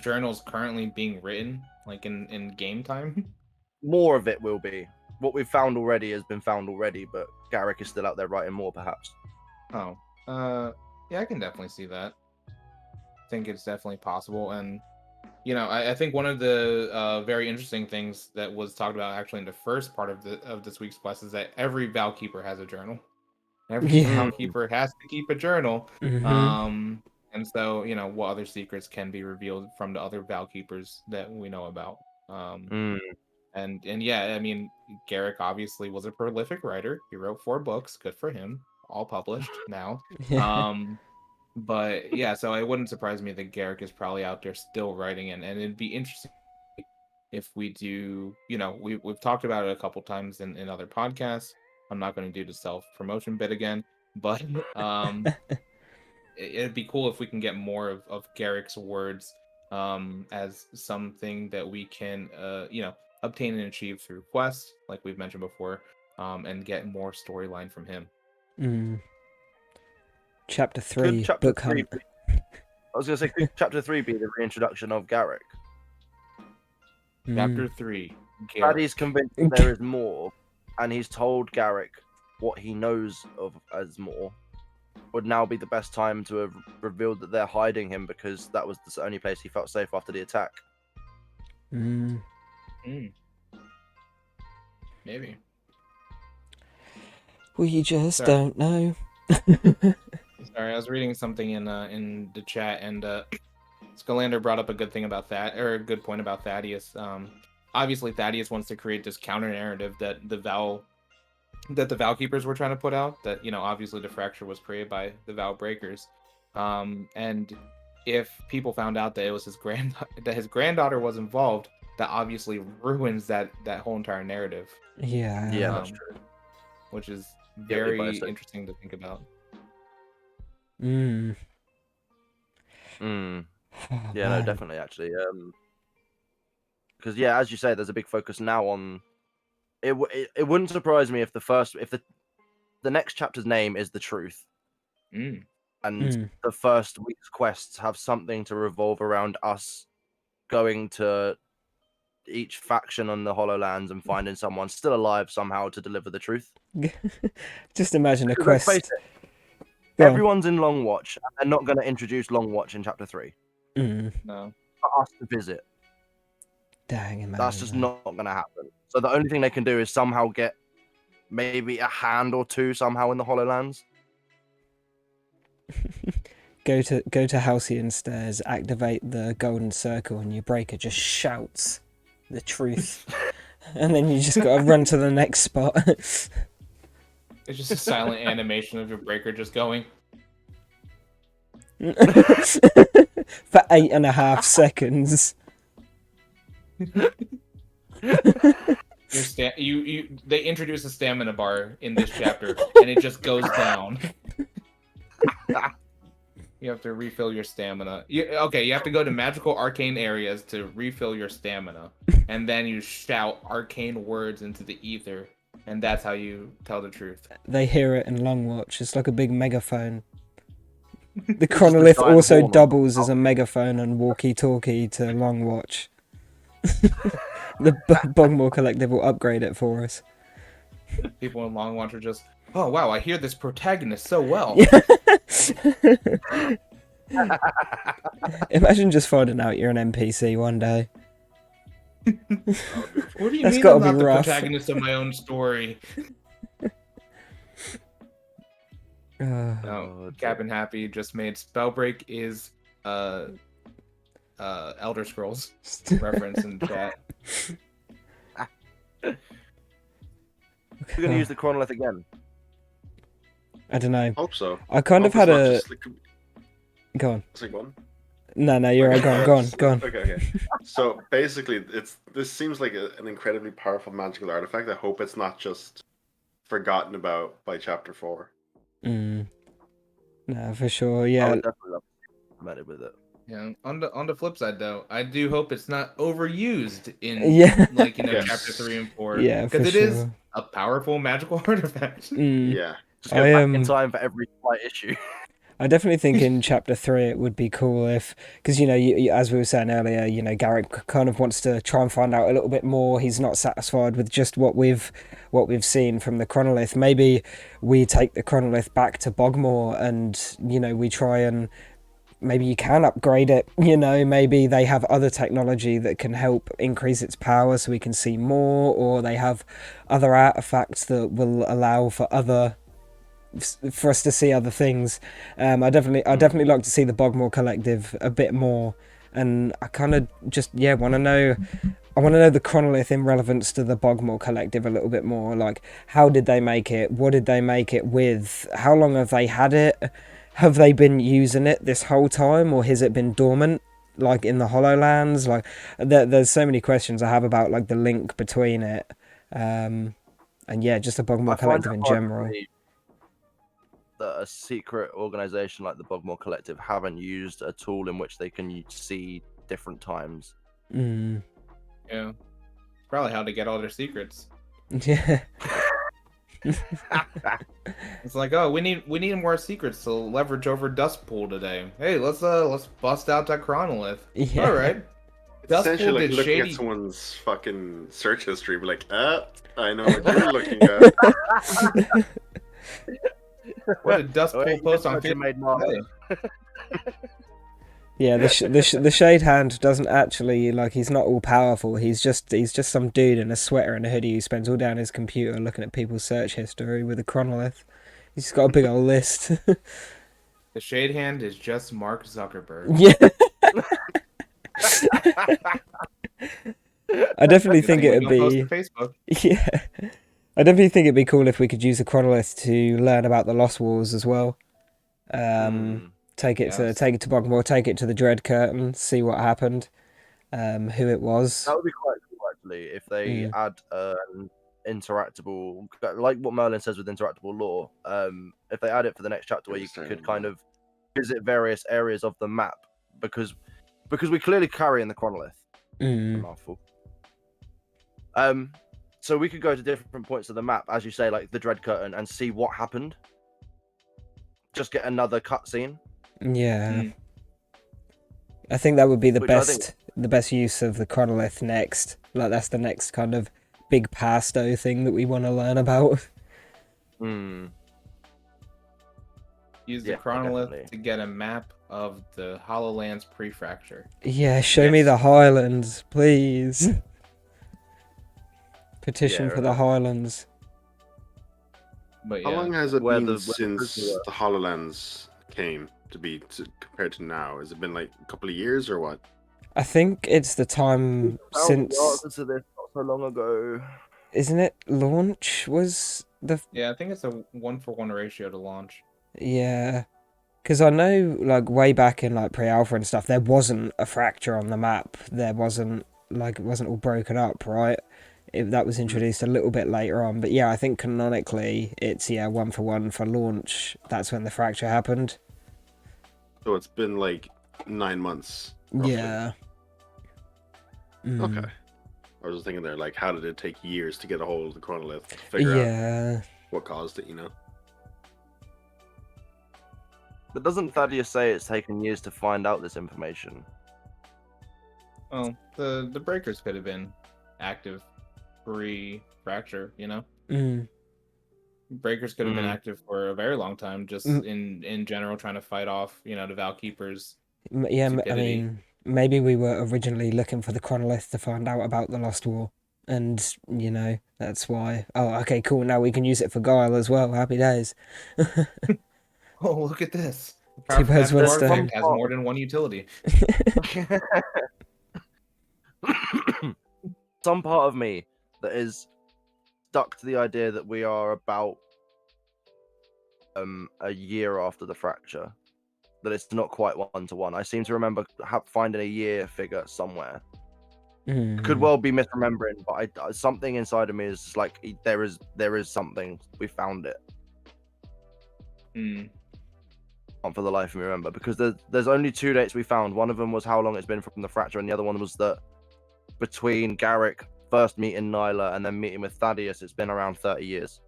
journal is currently being written like in game time? More of it will be. What we've found already has been found already, but Garrick is still out there writing more, perhaps. Oh, yeah, I can definitely see that. I think it's definitely possible, and I think one of the very interesting things that was talked about actually in the first part of this week's quest is that every Valkeeper has a journal. Every Yeah. Valkeeper has to keep a journal. Mm-hmm. And so what other secrets can be revealed from the other Valkeepers that we know about. And yeah, I mean, Garrick obviously was a prolific writer. He wrote 4 books. Good for him. All published now. Yeah. But yeah, so it wouldn't surprise me that Garrick is probably out there still writing, and it'd be interesting if we do, we've talked about it a couple times in other podcasts. I'm not going to do the self-promotion bit again, but it'd be cool if we can get more of Garrick's words as something that we can, obtain and achieve through quests, like we've mentioned before, and get more storyline from him. Mm. Chapter 3, Could chapter book 3 hunt. I was going to say, could chapter 3 be the reintroduction of Garrick? Chapter 3, That Garrick. he's convinced there is more, and he's told Garrick what he knows of as more, would now be the best time to have revealed that they're hiding him, because that was the only place he felt safe after the attack. Maybe. We just Sorry. don't know. Sorry, I was reading something in the chat, and Scalander brought up a good thing about that, or a good point about Thaddeus. Obviously, Thaddeus wants to create this counter narrative that the Valkeepers were trying to put out. That obviously the fracture was created by the Lorebreakers, and if people found out that it was his granddaughter was involved, that obviously ruins that whole entire narrative. Yeah. Yeah, that's true. Which is Yeah, very interesting to think about. Mm. Yeah, Oh, no, man. definitely, actually. because yeah, as you say, there's a big focus now on. It wouldn't surprise me if the next chapter's name is The Truth, Mm. and the first week's quests have something to revolve around us going to each faction on the HoloLands and finding someone still alive somehow to deliver the truth. Just imagine a Because let's face quest. it, Go on. everyone's in Long Watch, and they're not going to introduce Long Watch in chapter 3 No. for us to visit. Dang, imagine That's just that. not going to happen. So the only thing they can do is somehow get maybe a hand or two somehow in the HoloLands. Go to Halcyon Stairs, activate the golden circle, and your breaker just shouts the truth. And then you just gotta run to the next spot. It's just a silent animation of your breaker just going. For 8.5 seconds. They introduce a stamina bar in this chapter, and it just goes down. You have to refill your stamina. You have to go to magical arcane areas to refill your stamina, and then you shout arcane words into the ether, and that's how you tell the truth. They hear it in Long Watch. It's like a big megaphone. The Just a chronolith giant also horn. doubles as a megaphone and walkie-talkie to Long Watch. The Bogmore Collective will upgrade it for us. People in Long Watch are just, oh wow, I hear this protagonist so well. Imagine just finding out you're an NPC one day. What do you That's mean gotta I'm not be the rough. protagonist of my own story? Uh, No, Captain Happy just made Spellbreak is Elder Scrolls reference in chat. We're going to use the chronolith again. I don't know. Hope so. I kind of Hope had it's a... not just, like, Go on. it's like one. No, you're right. Go on. Okay. So basically, this seems like an incredibly powerful magical artifact. I hope it's not just forgotten about by chapter 4. No, for sure. I Yeah. would definitely love to be with it. Yeah. On the flip side, though, I do hope it's not overused in Yeah. chapter 3 and 4. Yeah, for because it is sure. a powerful magical artifact. Yeah. Just go back in time for every slight issue. I definitely think in chapter 3 it would be cool if, because you, as we were saying earlier, Garrick kind of wants to try and find out a little bit more. He's not satisfied with just what we've seen from the chronolith. Maybe we take the chronolith back to Bogmore and we try and maybe you can upgrade it. Maybe they have other technology that can help increase its power so we can see more, or they have other artifacts that will allow for us to see other things. I definitely like to see the Bogmore Collective a bit more, and I kind of just want to know. I want to know the chronolith in relevance to the Bogmore Collective a little bit more. Like, how did they make it? What did they make it with? How long have they had it? Have they been using it this whole time, or has it been dormant, like in the HoloLands? Like, there's so many questions I have about like the link between it, and just the Bogmore Collective in general. That a secret organization like the Bogmore Collective haven't used a tool in which they can see different times. Yeah, probably how to get all their secrets. Yeah. It's like, oh, we need more secrets to leverage over Dustpool today. Hey, let's bust out that chronolith. Yeah. All right. Essentially, Dustpool like did looking shady. at someone's fucking search history, be like, I know what you're looking at. What did Dustpool post on Facebook? Yeah, the Shade Hand doesn't actually, like, he's not all powerful. He's just some dude in a sweater and a hoodie who spends all day on his computer looking at people's search history with a chronolith. He's got a big old list. The Shade Hand is just Mark Zuckerberg. Yeah. I definitely think it would be. Facebook. Yeah. I definitely think it'd be cool if we could use a chronolith to learn about the Lost Wars as well. Take it to Bogmore, take it to the Dread Curtain, see what happened, who it was. That would be quite cool actually if they add interactable, like what Merlin says with interactable lore. If they add it for the next chapter, where you could kind of visit various areas of the map, because we clearly carry in the chronolith. Mouthful. So we could go to different points of the map, as you say, like the Dread Curtain, and see what happened. Just get another cutscene. Yeah. Mm. I think that would be Which I think- the best use of the chronolith next. Like that's the next kind of big pasto thing that we want to learn about. Hmm. Use the Yeah, chronolith definitely. to get a map of the Hololand's pre-fracture. Yeah, show me Yes. the Highlands, please. Petition Yeah, for the Highlands. But How yeah, long has it Where been the since prison were. the HoloLens came to be compared to now? Has it been like a couple of years or what? I think it's the time Found the since, answer to this not so long ago. isn't it? Launch was the yeah, I think it's a 1-for-1 ratio to launch. yeah. Because I know, like, way back in, like, pre-alpha and stuff, there wasn't a fracture on the map. There wasn't, like, it wasn't all broken up, right? That was introduced a little bit later on. But yeah, I think canonically, it's, 1-for-1 for launch. That's when the fracture happened. So it's been like 9 months. Roughly. Yeah. Mm. Okay. I was just thinking there, like, how did it take years to get a hold of the chronolith to figure out Yeah. what caused it, But doesn't Thaddeus say it's taken years to find out this information? Well, the breakers could have been active pre-fracture, Mm. Breakers could have been Mm. active for a very long time, just in general, trying to fight off, the Valkeepers. Yeah, I Stupidity. mean, maybe we were originally looking for the chronolith to find out about the Lost War. And, that's why. Oh, okay, cool. Now we can use it for Guile as well. Happy days. Oh, look at this! The Two powerful birds, one magic stone. artifact has more than one utility. Some part of me that is stuck to the idea that we are about a year after the fracture, that it's not quite 1-to-1. I seem to remember finding a year figure somewhere. Could well be misremembering, but something inside of me is just like there is something. We found it. Hmm. Can't for the life of me remember, because there's only 2 dates we found. One of them was how long it's been from the fracture, and the other one was that between Garrick first meeting Nyla and then meeting with Thaddeus, it's been around 30 years.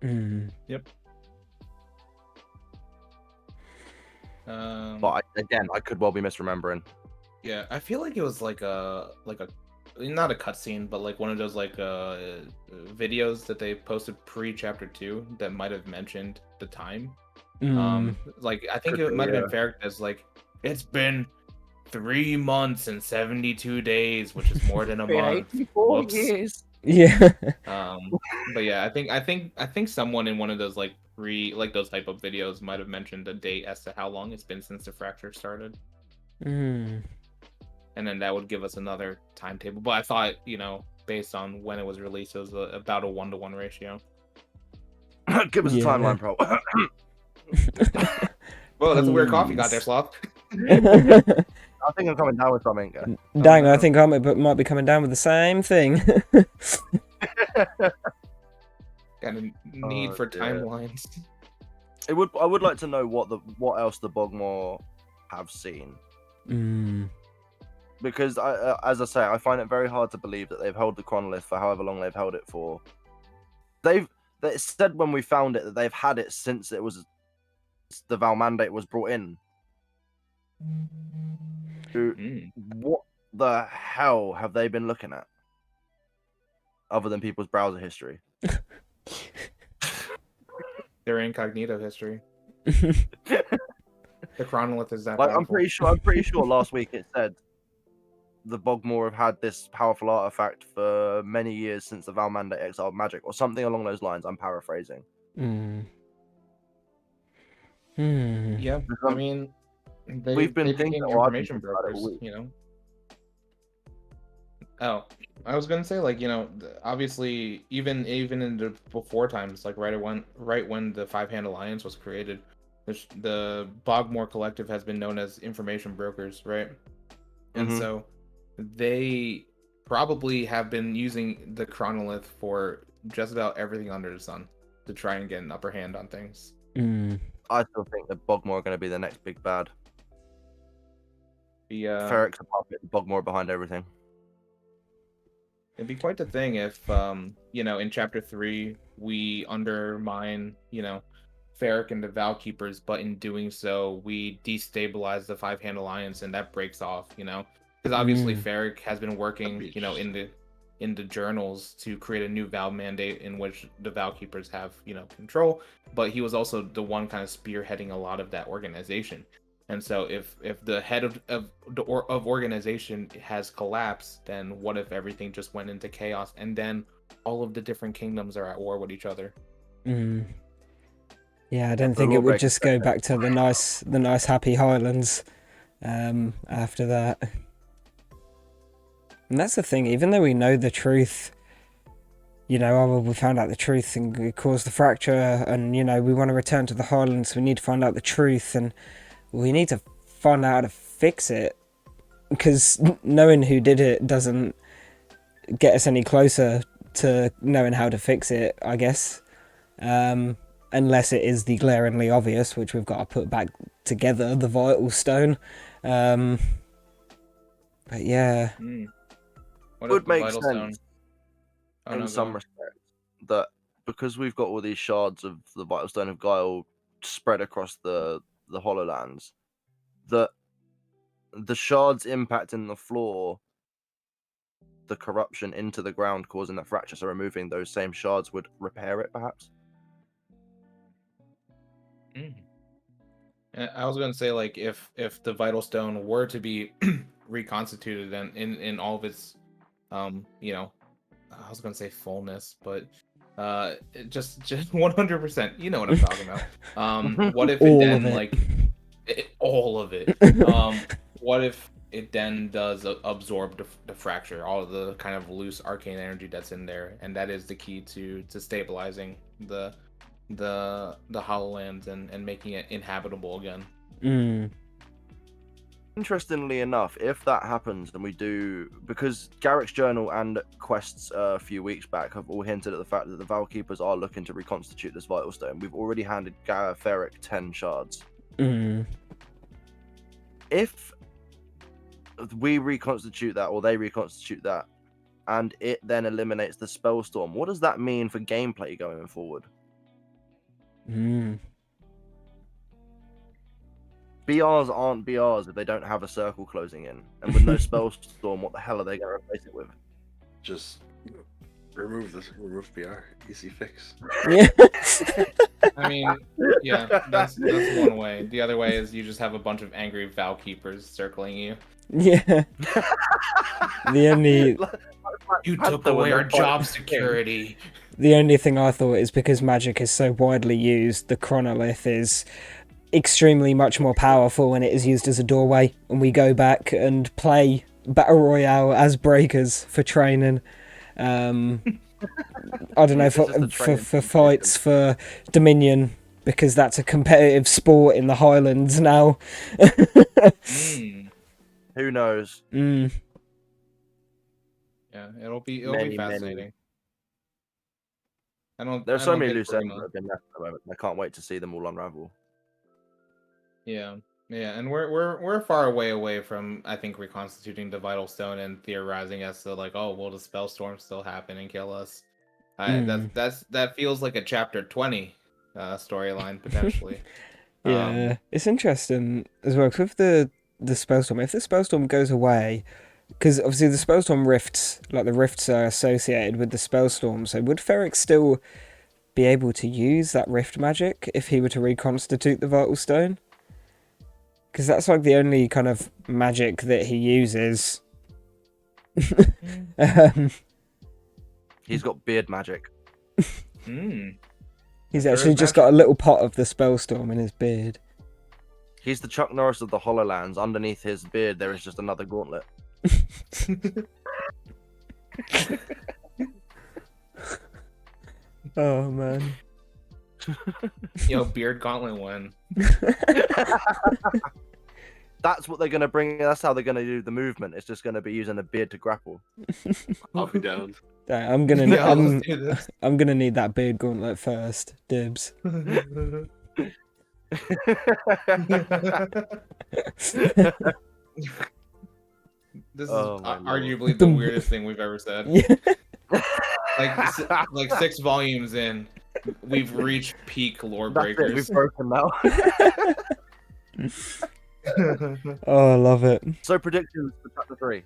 Yep. But I could well be misremembering. Yeah, I feel like it was like a not a cutscene, but like one of those like videos that they posted pre-chapter 2 that might have mentioned the time. Like I think it might have been fair as like it's been 3 months and 72 days, which is more than a month. 84 Whoops. years. Yeah. But yeah, I think someone in one of those like those type of videos might have mentioned a date as to how long it's been since the fracture started. And then that would give us another timetable. But I thought, based on when it was released, it was about a 1-to-1 ratio. Give us a timeline, bro. Well, that's a weird coffee got there, Sloth. I think I'm coming down with something. Dang, I think I might be coming down with the same thing. Got a need for dear. timelines. I would like to know what else the Bogmore have seen. Because as I say, I find it very hard to believe that they've held the chronolith for however long they've held it for. They said when we found it that they've had it since the Val Mandate was brought in. What the hell have they been looking at? Other than people's browser history. Their incognito history. The chronolith is that Like, powerful. I'm pretty sure last week it said the Bogmore have had this powerful artifact for many years since the Val Mandate exiled magic, or something along those lines. I'm paraphrasing. Yeah, I mean, we've been they thinking became or I've been information thinking about it brokers, all week. Oh, I was gonna say, like, obviously, even in the before times, like right when the Five Hand Alliance was created, the Bogmore Collective has been known as information brokers, right? And so they probably have been using the chronolith for just about everything under the sun to try and get an upper hand on things. I still think the Bogmore are going to be the next big bad. The Ferrex's a puppet, Bogmore behind everything. It'd be quite the thing if, in chapter 3, we undermine, Ferric and the Valkeepers, but in doing so, we destabilize the Five-Hand Alliance, and that breaks off, because obviously Mm. Ferric has been working, That'd be in the journals to create a new Val mandate in which the Valkeepers have, control, but he was also the one kind of spearheading a lot of that organization. And so if the head of organization has collapsed, then what if everything just went into chaos and then all of the different kingdoms are at war with each other? Mm. Yeah, I don't The think it would Lorebreakers just go back to the nice happy Highlands after that. And that's the thing, even though we know the truth, we found out the truth and it caused the fracture, and, we want to return to the Highlands, we need to find out the truth, and we need to find out how to fix it. Because knowing who did it doesn't get us any closer to knowing how to fix it, I guess. Unless it is the glaringly obvious, which we've got to put back together, the Vital Stone. But yeah. What Would if the make Vital sense Stone? Oh, in no, some go on. respects that because we've got all these shards of the Vital Stone of Guile spread across the Hollowlands, that the shards impacting the floor, the corruption into the ground causing that fracture, so removing those same shards would repair it, perhaps. I was gonna say, like, if the Vital Stone were to be reconstituted and in all of its, I was gonna say fullness, but just 100%. You know what I'm talking about. What if it All then of it. all of it? What if it then does absorb the fracture, all of the kind of loose arcane energy that's in there, and that is the key to stabilizing the Hollowlands and making it inhabitable again. Interestingly enough, if that happens, then we do, because Garrick's journal and quests a few weeks back have all hinted at the fact that the Valkeepers are looking to reconstitute this Vital Stone. We've already handed Ferric 10 shards. If we reconstitute that, or they reconstitute that, and it then eliminates the Spellstorm, what does that mean for gameplay going forward? BRs aren't BRs if they don't have a circle closing in. And with no Spellstorm, what the hell are they going to replace it with? Just remove BR. Easy fix. Yeah. I mean, yeah, that's one way. The other way is you just have a bunch of angry Valkeepers circling you. Yeah. The only You took away our job security. The only thing I thought is because magic is so widely used, the chronolith is extremely much more powerful when it is used as a doorway, and we go back and play Battle Royale as breakers for training. I don't know, for fights for Dominion, because that's a competitive sport in the Highlands now. Who knows? Yeah, it'll be fascinating. There's so many loose ends that have been left at the moment. I can't wait to see them all unravel. Yeah, and we're far away from, I think, reconstituting the Vital Stone and theorizing as to, like, oh, will the Spellstorm still happen and kill us? That feels like a chapter 20 storyline potentially. Yeah, it's interesting as well, 'cause with the Spellstorm, if the Spellstorm goes away, because obviously the Spellstorm rifts, like the rifts are associated with the Spellstorm, so would Ferric still be able to use that rift magic if he were to reconstitute the Vital Stone? Because that's like the only kind of magic that he uses. He's got beard magic. He's actually just got a little pot of the Spellstorm in his beard. He's the Chuck Norris of the Hollowlands. Underneath his beard, there is just another gauntlet. Oh man. Yo, beard gauntlet one. That's what they're gonna bring. That's how they're gonna do the movement. It's just gonna be using a beard to grapple. I'll be down. I'm gonna need that beard gauntlet first. Dibs. This is Oh, my lord. arguably the weirdest thing we've ever said. Yeah. Like 6 volumes in, we've reached peak That's it. Lorebreakers. We've broken now. Oh, I love it. So predictions for chapter 3.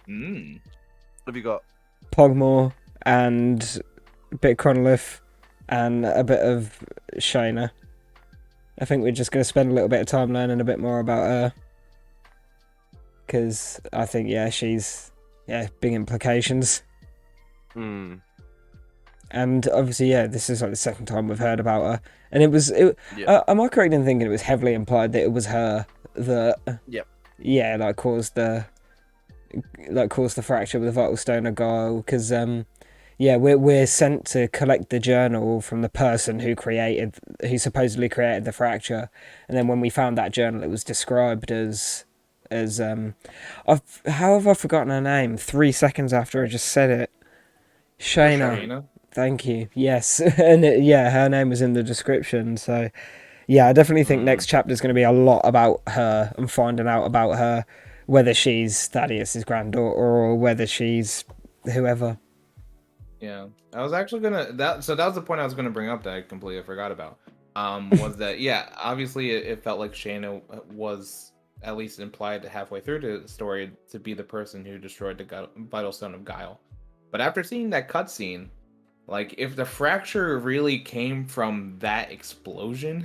Mm. What have you got? Pogmore and a bit of Chronolith and a bit of Shayna. I think we're just going to spend a little bit of time learning a bit more about her. Because I think, she's, big implications. Hmm. And obviously, this is like the second time we've heard about her. And Yeah. am I correct in thinking it was heavily implied that it was her that, Yep. caused the fracture with the Vital Stone of Guile? Because, we're sent to collect the journal from the person who supposedly created the fracture. And then when we found that journal, it was described as how have I forgotten her name? 3 seconds after I just said it. Shayna. Thank you. Yes, and her name was in the description. So, I definitely think next chapter is going to be a lot about her and finding out about her, whether she's Thaddeus's granddaughter or whether she's whoever. Yeah, I was actually that was the point I was gonna bring up that I completely forgot about. Was that obviously it felt like Shayna was at least implied halfway through the story to be the person who destroyed the Vital Stone of Guile. But after seeing that cutscene, like, if the fracture really came from that explosion,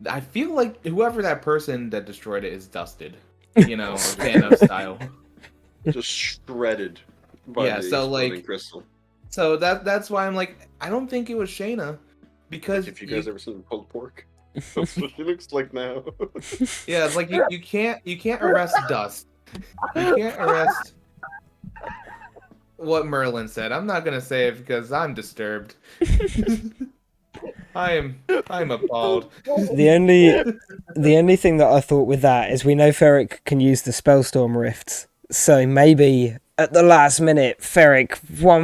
I feel like whoever that person that destroyed it is dusted. Thanos style. Just shredded by the exploding crystal. So that's why I'm like, I don't think it was Shayna, because if you guys ever seen pulled pork, that's what she looks like now. Yeah, it's like you can't arrest dust. You can't arrest what Merlin said. I'm not gonna say it because I'm disturbed. I'm appalled. The only thing that I thought with that is we know Ferric can use the Spellstorm rifts, so maybe at the last minute Ferric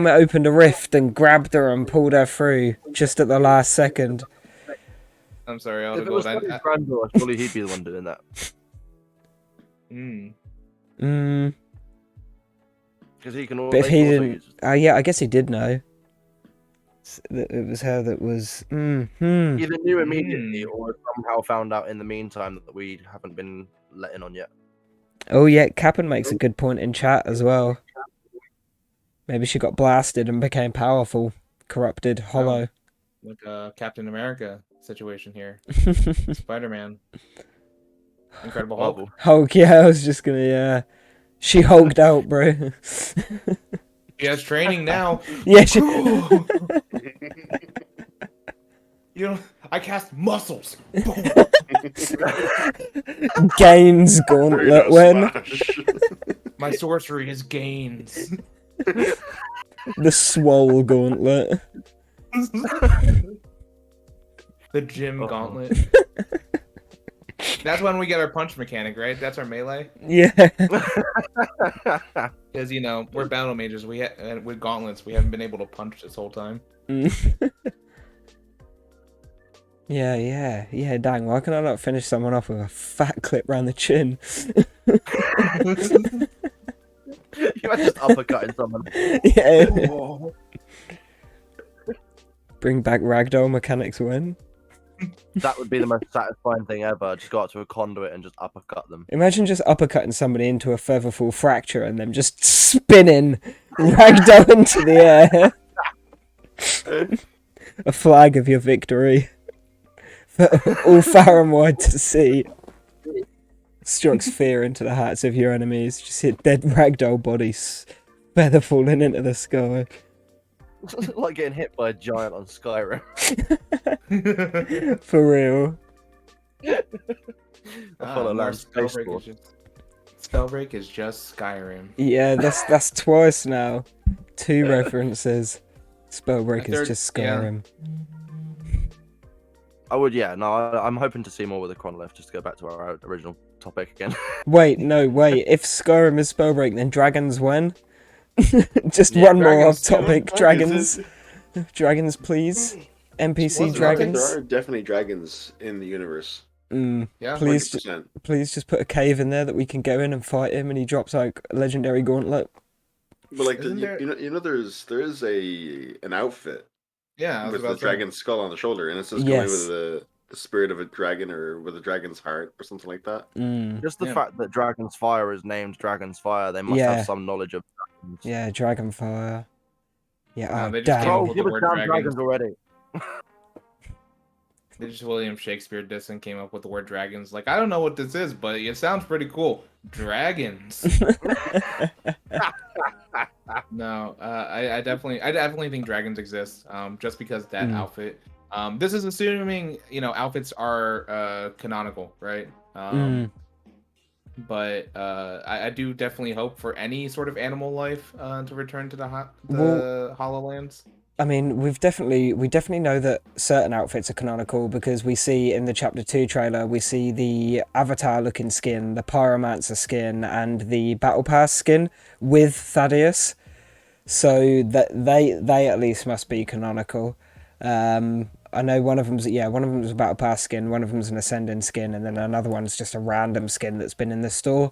opened a rift and grabbed her and pulled her through just at the last second. I'm sorry, I If would it was go his granddaughter, surely he'd be the one doing that. Because he can But if he didn't, I guess he did know that it was her that was. Either knew immediately or somehow found out in the meantime that we haven't been letting on yet. Oh yeah, Cap'n makes a good point in chat as well. Maybe she got blasted and became powerful, corrupted, hollow. Like a Captain America situation here. Spider-Man. Incredible Hulk. Hulk, I was just gonna, she hulked out, bro. She has training now. Yeah, I cast muscles. Gains gauntlet when My sorcery is gains. the swole gauntlet. The gym gauntlet. That's when we get our punch mechanic, right? That's our melee. Yeah. Because we're battle mages. And with gauntlets, we haven't been able to punch this whole time. Yeah. Dang, why can I not finish someone off with a fat clip round the chin? You are just uppercutting someone. Yeah. Bring back ragdoll mechanics when. That would be the most satisfying thing ever. Just go up to a conduit and just uppercut them. Imagine just uppercutting somebody into a featherful fracture and then just spinning ragdoll into the air. A flag of your victory. For all far and wide to see. Strikes fear into the hearts of your enemies. Just hit dead ragdoll bodies. Feather falling into the sky. Like getting hit by a giant on Skyrim. For real. Spellbreak is just Skyrim. Yeah, that's twice now. 2 references. Spellbreak is just Skyrim. I would, I'm hoping to see more with the Chronolith, just to go back to our original topic again. Wait. If Skyrim is Spellbreak, then dragons when? Just one more off topic. Dragons, please. NPC dragons. There are definitely dragons in the universe. Yeah. Please, 100%. please just put a cave in there that we can go in and fight him, and he drops like a legendary gauntlet. But like Isn't there? there is an outfit Yeah, I was with the about to say. dragon's skull on the shoulder, and it says go in with Yes. the spirit of a dragon or with a dragon's heart or something like that. Just the Yeah. fact that Dragon's Fire is named Dragon's Fire, they must Yeah. have some knowledge of dragons. Yeah, Dragonfire. Yeah, No, oh they just came damn. up with the give us word damn dragon. dragons already. They just William Shakespeare this and came up with the word dragons. Like, I don't know what this is, but it sounds pretty cool. Dragons. No, I definitely think dragons exist. Just because that outfit. This is assuming outfits are canonical, right? But I do definitely hope for any sort of animal life to return to the Hololens. I mean, we definitely know that certain outfits are canonical because we see in the Chapter 2 trailer, we see the Avatar looking skin, the Pyromancer skin, and the Battle Pass skin with Thaddeus. So that they at least must be canonical. I know one of them's a Battle Pass skin, one of them's an Ascending skin, and then another one's just a random skin that's been in the store.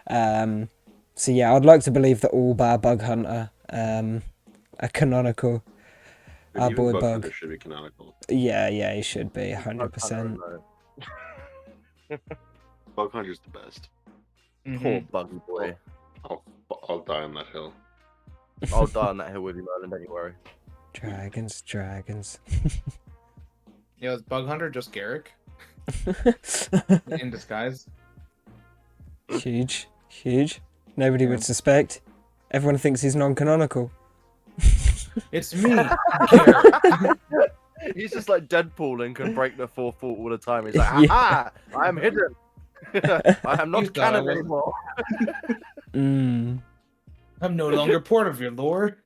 So yeah, I'd like to believe that all bar Bug Hunter are canonical. Our Even boy Bug Bug. Hunter should be canonical. Yeah, he should be 100%. Bug Hunter's the best. Poor buggy boy. I'll die on that hill. I'll die on that hill with you, Merlin, don't you worry. Dragons. Yeah, is Bug Hunter just Garrick in disguise? Huge. Nobody would suspect. Everyone thinks he's non-canonical. It's me, Garrick. He's just like Deadpool and can break the fourth wall all the time. He's like, aha! I am hidden. I am You not thought I canon was- anymore. I'm no longer part of your lore.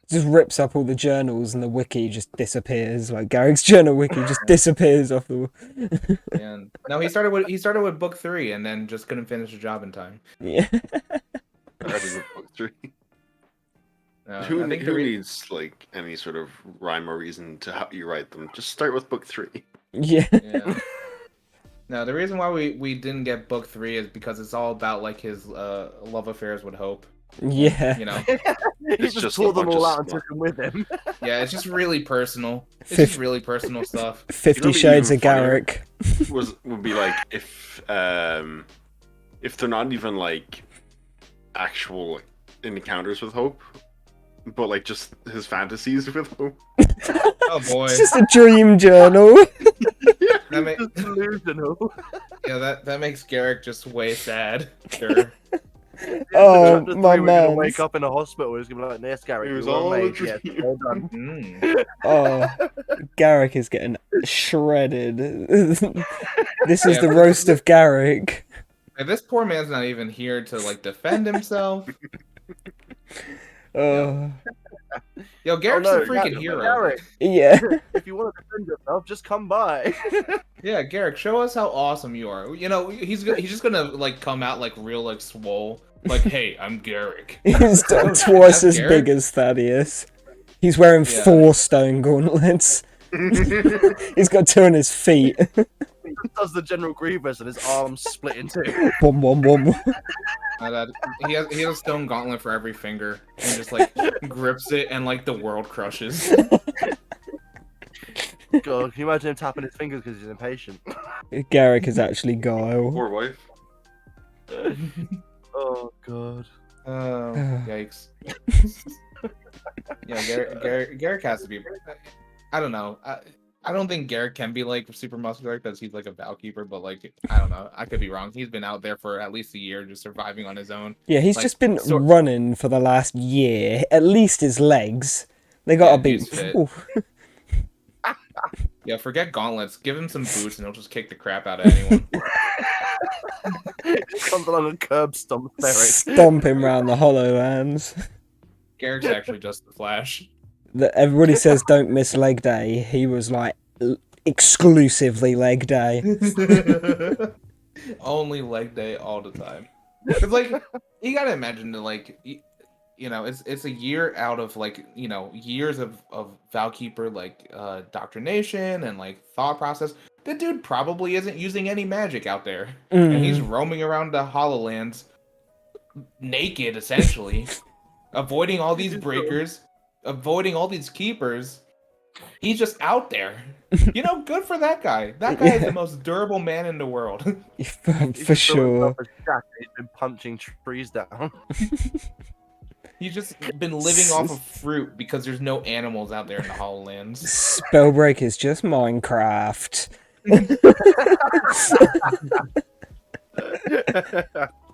Just rips up all the journals and the wiki just disappears. Like Garrick's journal wiki just disappears off the wall. And no, he started with book 3 and then just couldn't finish the job in time. Yeah. That is a book 3. I think Who needs like any sort of rhyme or reason to how you write them? Just start with book 3. Yeah. Yeah. No, the reason why we didn't get book 3 is because it's all about like his love affairs with Hope. Yeah. You know. He It's just just tore a them bunch all of out and smut. took them with him. Yeah, it's just really personal. It's just really personal stuff. 50 You know, Shades even of funnier Garrick. would be like if they're not even like actual encounters with Hope, but like just his fantasies with Hope. Oh boy. It's just a dream journal. That Just delusional. that makes Garrick just way sad. Sure. Oh, Chapter my 3, we're gonna man. wake up in a hospital. He's gonna be like, "Yes, Gary, It was you were all a made. Yes, dream." well done." Mm. Oh, Garrick is getting shredded. This is Yeah, the but- roast of Garrick. Like, this poor man's not even here to like defend himself. Oh, Yo, Garrick's Oh, no, a freaking Gar- hero. Garrick, yeah. if you want to defend yourself, just come by. Yeah, Garrick, show us how awesome you are. You know, he's just gonna like come out like real like swole. Like, hey, I'm Garrick. He's Oh, twice that's as Garrick? big as Thaddeus. He's wearing Yeah. 4 stone gauntlets. He's got 2 on his feet. He does the General Grievous and his arms split in two. Boom, boom, boom. He has a stone gauntlet for every finger and just like grips it and like the world crushes. God, can you imagine him tapping his fingers because he's impatient? Garrick is actually Guile. Poor wife. Oh God. Oh, yikes. Yeah, Garrick has to be. I don't know. I don't think Garrick can be like super muscular because he's like a Valkeeper, but like I don't know. I could be wrong. He's been out there for at least a year just surviving on his own. Yeah, he's Like, just been so- running for the last year. At least his legs. They gotta Yeah, be. he's fit. Oof. Yeah, forget gauntlets. Give him some boots and he'll just kick the crap out of anyone. Comes along and curb stomps Derek. Stomp him round the Hollowlands. Garrick's actually just the Flash. That everybody says don't miss leg day. He was like exclusively leg day. Only leg day all the time. It's like you gotta imagine that like you know it's a year out of like years of Valkeeper like doctrination and like thought process. the dude probably isn't using any magic out there, and he's roaming around the Hololands naked, essentially, avoiding all these breakers, avoiding all these keepers. He's just out there. You know, good for that guy. That guy is the most durable man in the world. For sure. He's been punching trees down. He's just been living off of fruit because there's no animals out there in the Hololands. Spellbreak is just Minecraft.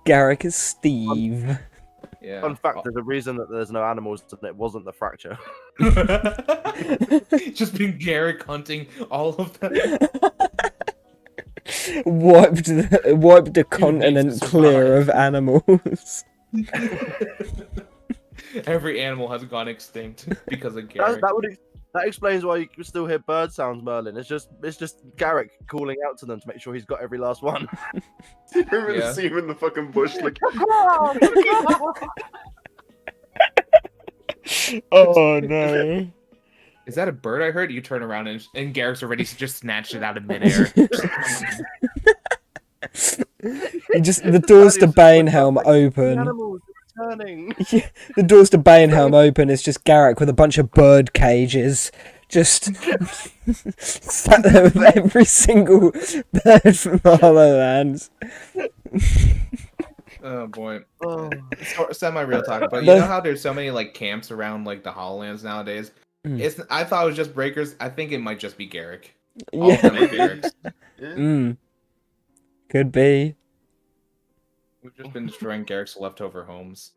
Garrick is Steve. Yeah. Fun fact, there's a reason that there's no animals and it wasn't the fracture. Just been Garrick hunting all of them. Wiped the continent clear of animals. Every animal has gone extinct because of Garrick. That explains why you can still hear bird sounds, Merlin. It's just Garrick calling out to them to make sure he's got every last one. Remember the scene in the fucking bush, like. Oh no! Is that a bird I heard? You turn around and Garrick's already just snatched it out of midair. The doors to Banehelm open. The animals are returning. Yeah, the doors to Banehelm open. It's just Garrick with a bunch of bird cages, just sat there with every single bird from the Hololands. Oh boy. Oh. Semi-real talk, but you know how there's so many like camps around like the Hololands nowadays? I thought it was just breakers. I think it might just be Garrick. All of them are Garricks. Yeah. Could be. We've just been destroying Garrick's leftover homes.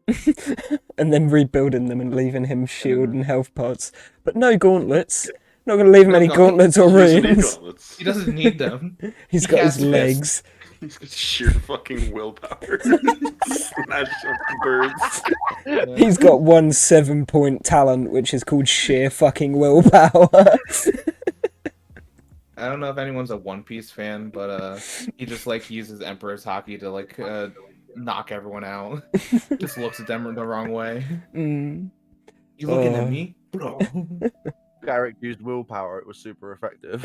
And then rebuilding them and leaving him shield and health pots. But no gauntlets. Not going to leave him any gauntlets or He doesn't need runes. gauntlets. He doesn't need them. He's got his has legs. He's got sheer fucking willpower. Smash up birds. He's got one 7-point talent, which is called sheer fucking willpower. I don't know if anyone's a One Piece fan, but he just like uses Emperor's Hockey to like knock everyone out. Just looks at them the wrong way. You looking at me, bro? Garrick used willpower. It was super effective.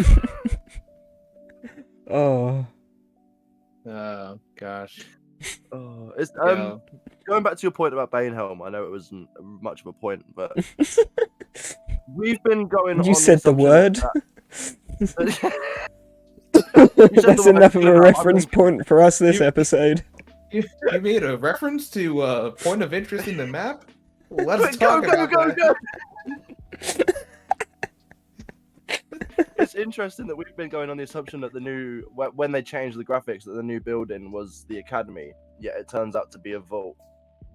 Oh. Oh gosh. Oh, it's Yeah. going back to your point about Banehelm. I know it wasn't much of a point, but we've been going. You on said the word. That's enough of a reference point for us this episode. You made a reference to point of interest in the map? Let's Go, talk go, about go, that. go! It's interesting that we've been going on the assumption that when they changed the graphics, that the new building was the academy. Yet it turns out to be a vault.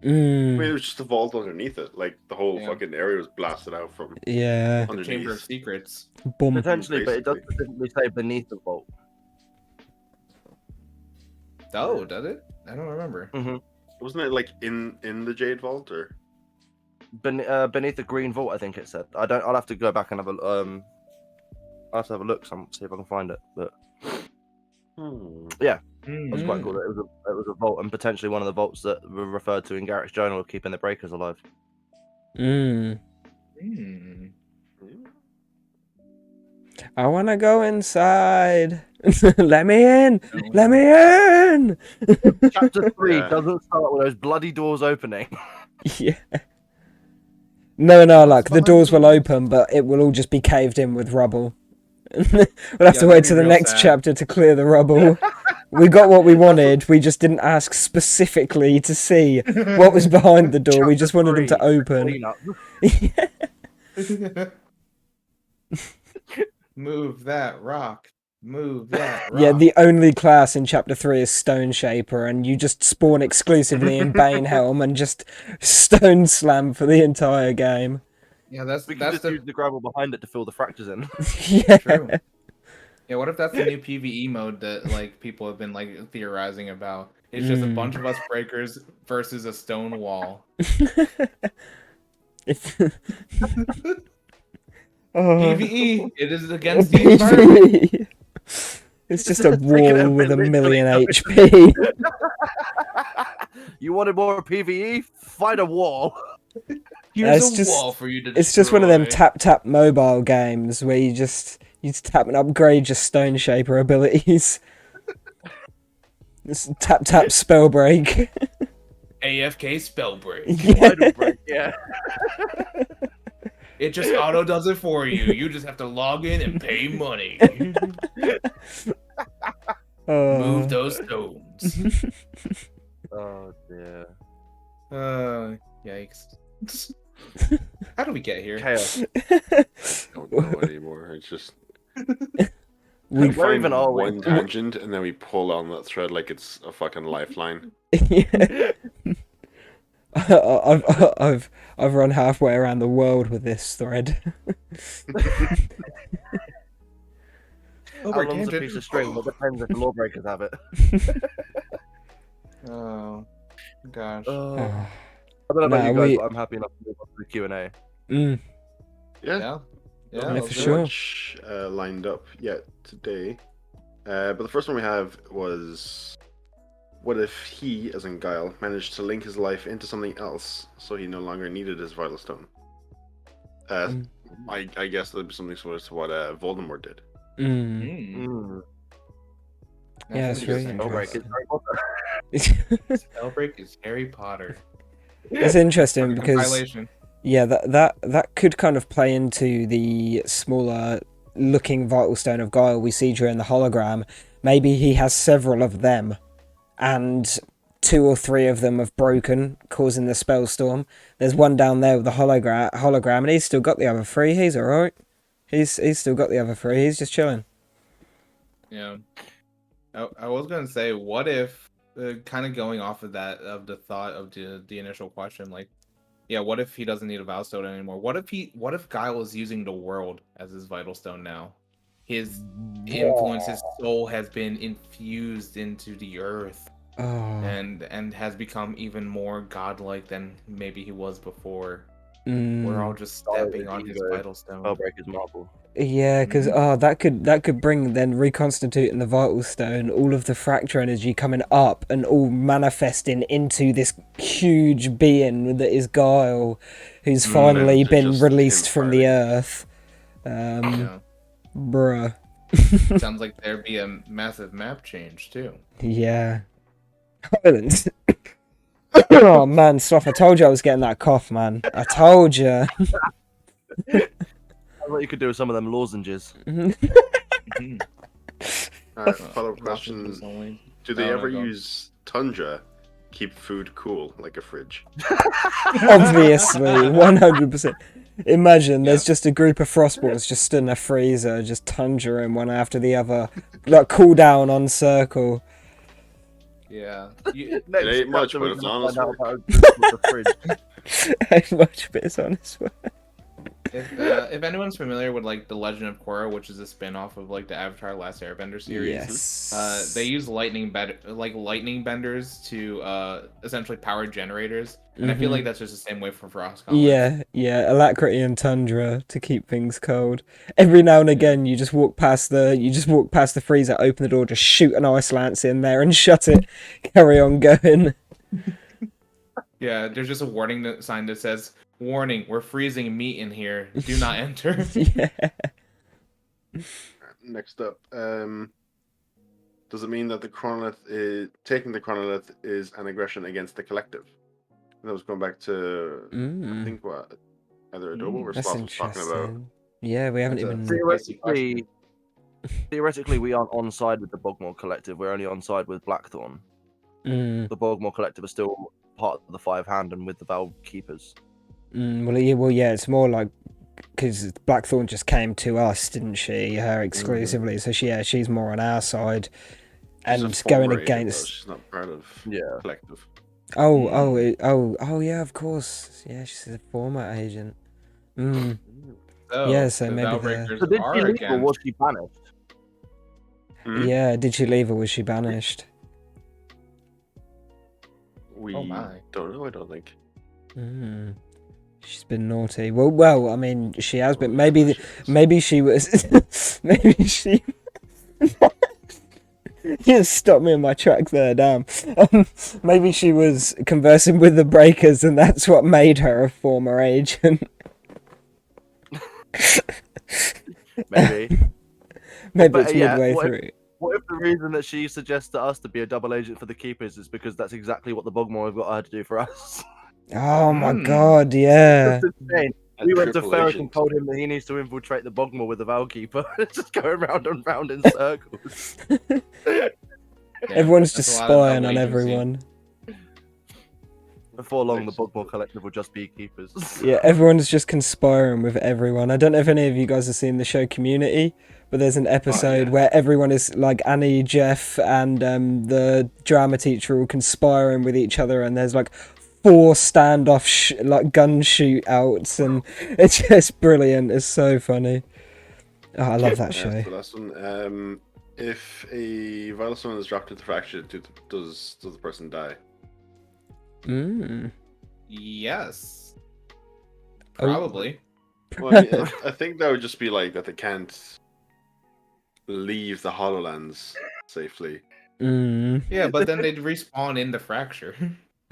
I mean, it was just a vault underneath it. Like the whole Yeah. fucking area was blasted out from Yeah. The underneath. Chamber of Secrets. Boom. Potentially, but it does specifically say beneath the vault. Oh, does it? I don't remember. Wasn't it like in the Jade Vault or? Beneath the green vault, I think it said. I'll have to go back and have a I'll have to have a look. See if I can find it. But yeah, it was quite cool. It was a vault, and potentially one of the vaults that were referred to in Garrick's journal of keeping the breakers alive. I want to go inside. Let me in. Let me in. Chapter 3 Yeah. doesn't start with those bloody doors opening. Yeah. No, like the doors will open, but it will all just be caved in with rubble. We'll have to wait till the real next sad. chapter to clear the rubble. We got what we wanted. We just didn't ask specifically to see what was behind the door. We just wanted them to open. Move that rock. Move that rock. Yeah, the only class in Chapter 3 is Stone Shaper, and you just spawn exclusively in Banehelm and just Stone Slam for the entire game. Yeah, that's We can just the use the gravel behind it to fill the fractures in. Yeah. true. Yeah, what if that's the new PvE mode that like people have been like theorizing about? It's just a bunch of us breakers versus a stone wall. If... PvE, it is against the environment. PvE. It's just a wall with a million HP. You wanted more PvE? Find a wall. Here's It's a just- wall for you to It's just one of them destroy. tap mobile games where you just You just tap and upgrade your Stone Shaper abilities. Just tap spell break. AFK spell break. Yeah. Vital break, yeah. It just auto does it for you. You just have to log in and pay money. Move those stones. Oh dear. Yikes. How do we get here? Chaos. Don't know anymore. It's just We Where find even are we? one tangent and then we pull on that thread like it's a fucking lifeline. yeah. I've run halfway around the world with this thread. How long's a piece of string? It depends if the Lorebreakers have it. Oh gosh. I don't know about Nah, you guys, we- but I'm happy enough to move on to the Q&A. Yeah, Yeah. Yeah, Yeah, not for let's do sure. it. much lined up yet today. But the first one we have was, what if he, as in Guile, managed to link his life into something else, so he no longer needed his Vital Stone? I guess that'd be something similar to what Voldemort did. Yeah, it's really Lorebreakers, interesting. Harry Potter. Spellbreak is Harry Potter. It's interesting Fucking because compilation. yeah, that could kind of play into the smaller looking Vital Stone of Guile we see during the hologram. Maybe he has several of them, and 2 or 3 of them have broken, causing the spell storm. There's one down there with the hologram, and he's still got the other 3. He's all right. He's still got the other 3. He's just chilling. Yeah. I was gonna say, what if, kind of going off of that, of the thought of the initial question, like, yeah, what if he doesn't need a Vital Stone anymore? What if Guile is using the world as his Vital Stone now? His influence, his soul has been infused into the earth, Oh, and has become even more godlike than maybe he was before. We're all just stepping on his Vital Stone. Spellbreakers marble. yeah, because that could bring then reconstituting the Vital Stone, all of the fracture energy coming up and all manifesting into this huge being that is Guile, who's finally it's been just released him from the fighting. earth. Yeah. Bruh. Sounds like there'd be a massive map change too. Yeah. Islands. Oh man, Sloth, I told you I was getting that cough, man. I told you. I thought you could do with some of them lozenges. Alright, follow-up question. Do they No, ever no, go. use Tundra keep food cool like a fridge? Obviously, 100%. Imagine there's Yeah. just a group of frostballs just stood in a freezer, just tundering one after the other, like cool down on circle. Yeah. Next ain't much, chapter, but we're it's gonna honest find out work. about the fridge. Ain't much, but it's honest. If anyone's familiar with like the Legend of Korra, which is a spin-off of like the Avatar: Last Airbender series, Yes. they use lightning benders to essentially power generators, and I feel like that's just the same way for Frost College. Yeah, alacrity and tundra to keep things cold. Every now and again, you just walk past the freezer, open the door, just shoot an ice lance in there and shut it. Carry on going. Yeah, there's just a warning sign that says, "Warning: We're freezing meat in here. Do not enter." Yeah. Next up, does it mean that the chronolith taking the chronolith is an aggression against the collective? And that was going back to I think what either Adobo or That's Sloth was talking about. interesting. Yeah, we haven't That's a even. Theoretically, we aren't on side with the Bogmore Collective. We're only on side with Blackthorn. Mm, The Bogmore Collective is still part of the Five Hand and with the Valve Keepers. well, yeah, it's more like because Blackthorn just came to us, didn't she? Her exclusively, so she's more on our side, She's a and former going agent, though. against. She's not part of Yeah. collective. Oh, yeah, of course. Yeah, she's a former agent. So, Yeah, so the maybe the- Valbreakers So did are she leave or against- was she banished? Hmm? Yeah, did she leave or was she banished? We Oh my. don't know. I don't think. She's been naughty. Well, I mean, she has been. Maybe she was. Maybe she. You stopped me in my tracks there, damn. Maybe she was conversing with the Breakers, and that's what made her a former agent. Maybe. Maybe better it's yet, midway what if, through. what if the reason that she suggests to us to be a double agent for the Keepers is because that's exactly what the Bogmore have got her to do for us? Oh my Hmm. god, yeah. That's insane. A We went to triple Ferric agent. and told him that he needs to infiltrate the Bogmore with the Valkeeper. Just going round and round in circles. Yeah, Everyone's that's just a lot of spying double on agency. everyone. Before long, the Bogmore Collective will just be Keepers. Yeah, everyone's just conspiring with everyone. I don't know if any of you guys have seen the show Community, but there's an episode yeah. where everyone is like Annie, Jeff, and the drama teacher all conspiring with each other, and there's like 4 standoff like gun shootouts, and it's just brilliant. It's so funny. Oh, I love that show. The last one. If a vital stone is dropped into fracture, does the person die? Yes. Oh. Probably. Well, I mean, I think that would just be like that they can't leave the Hololens safely. Yeah, but then they'd respawn in the fracture.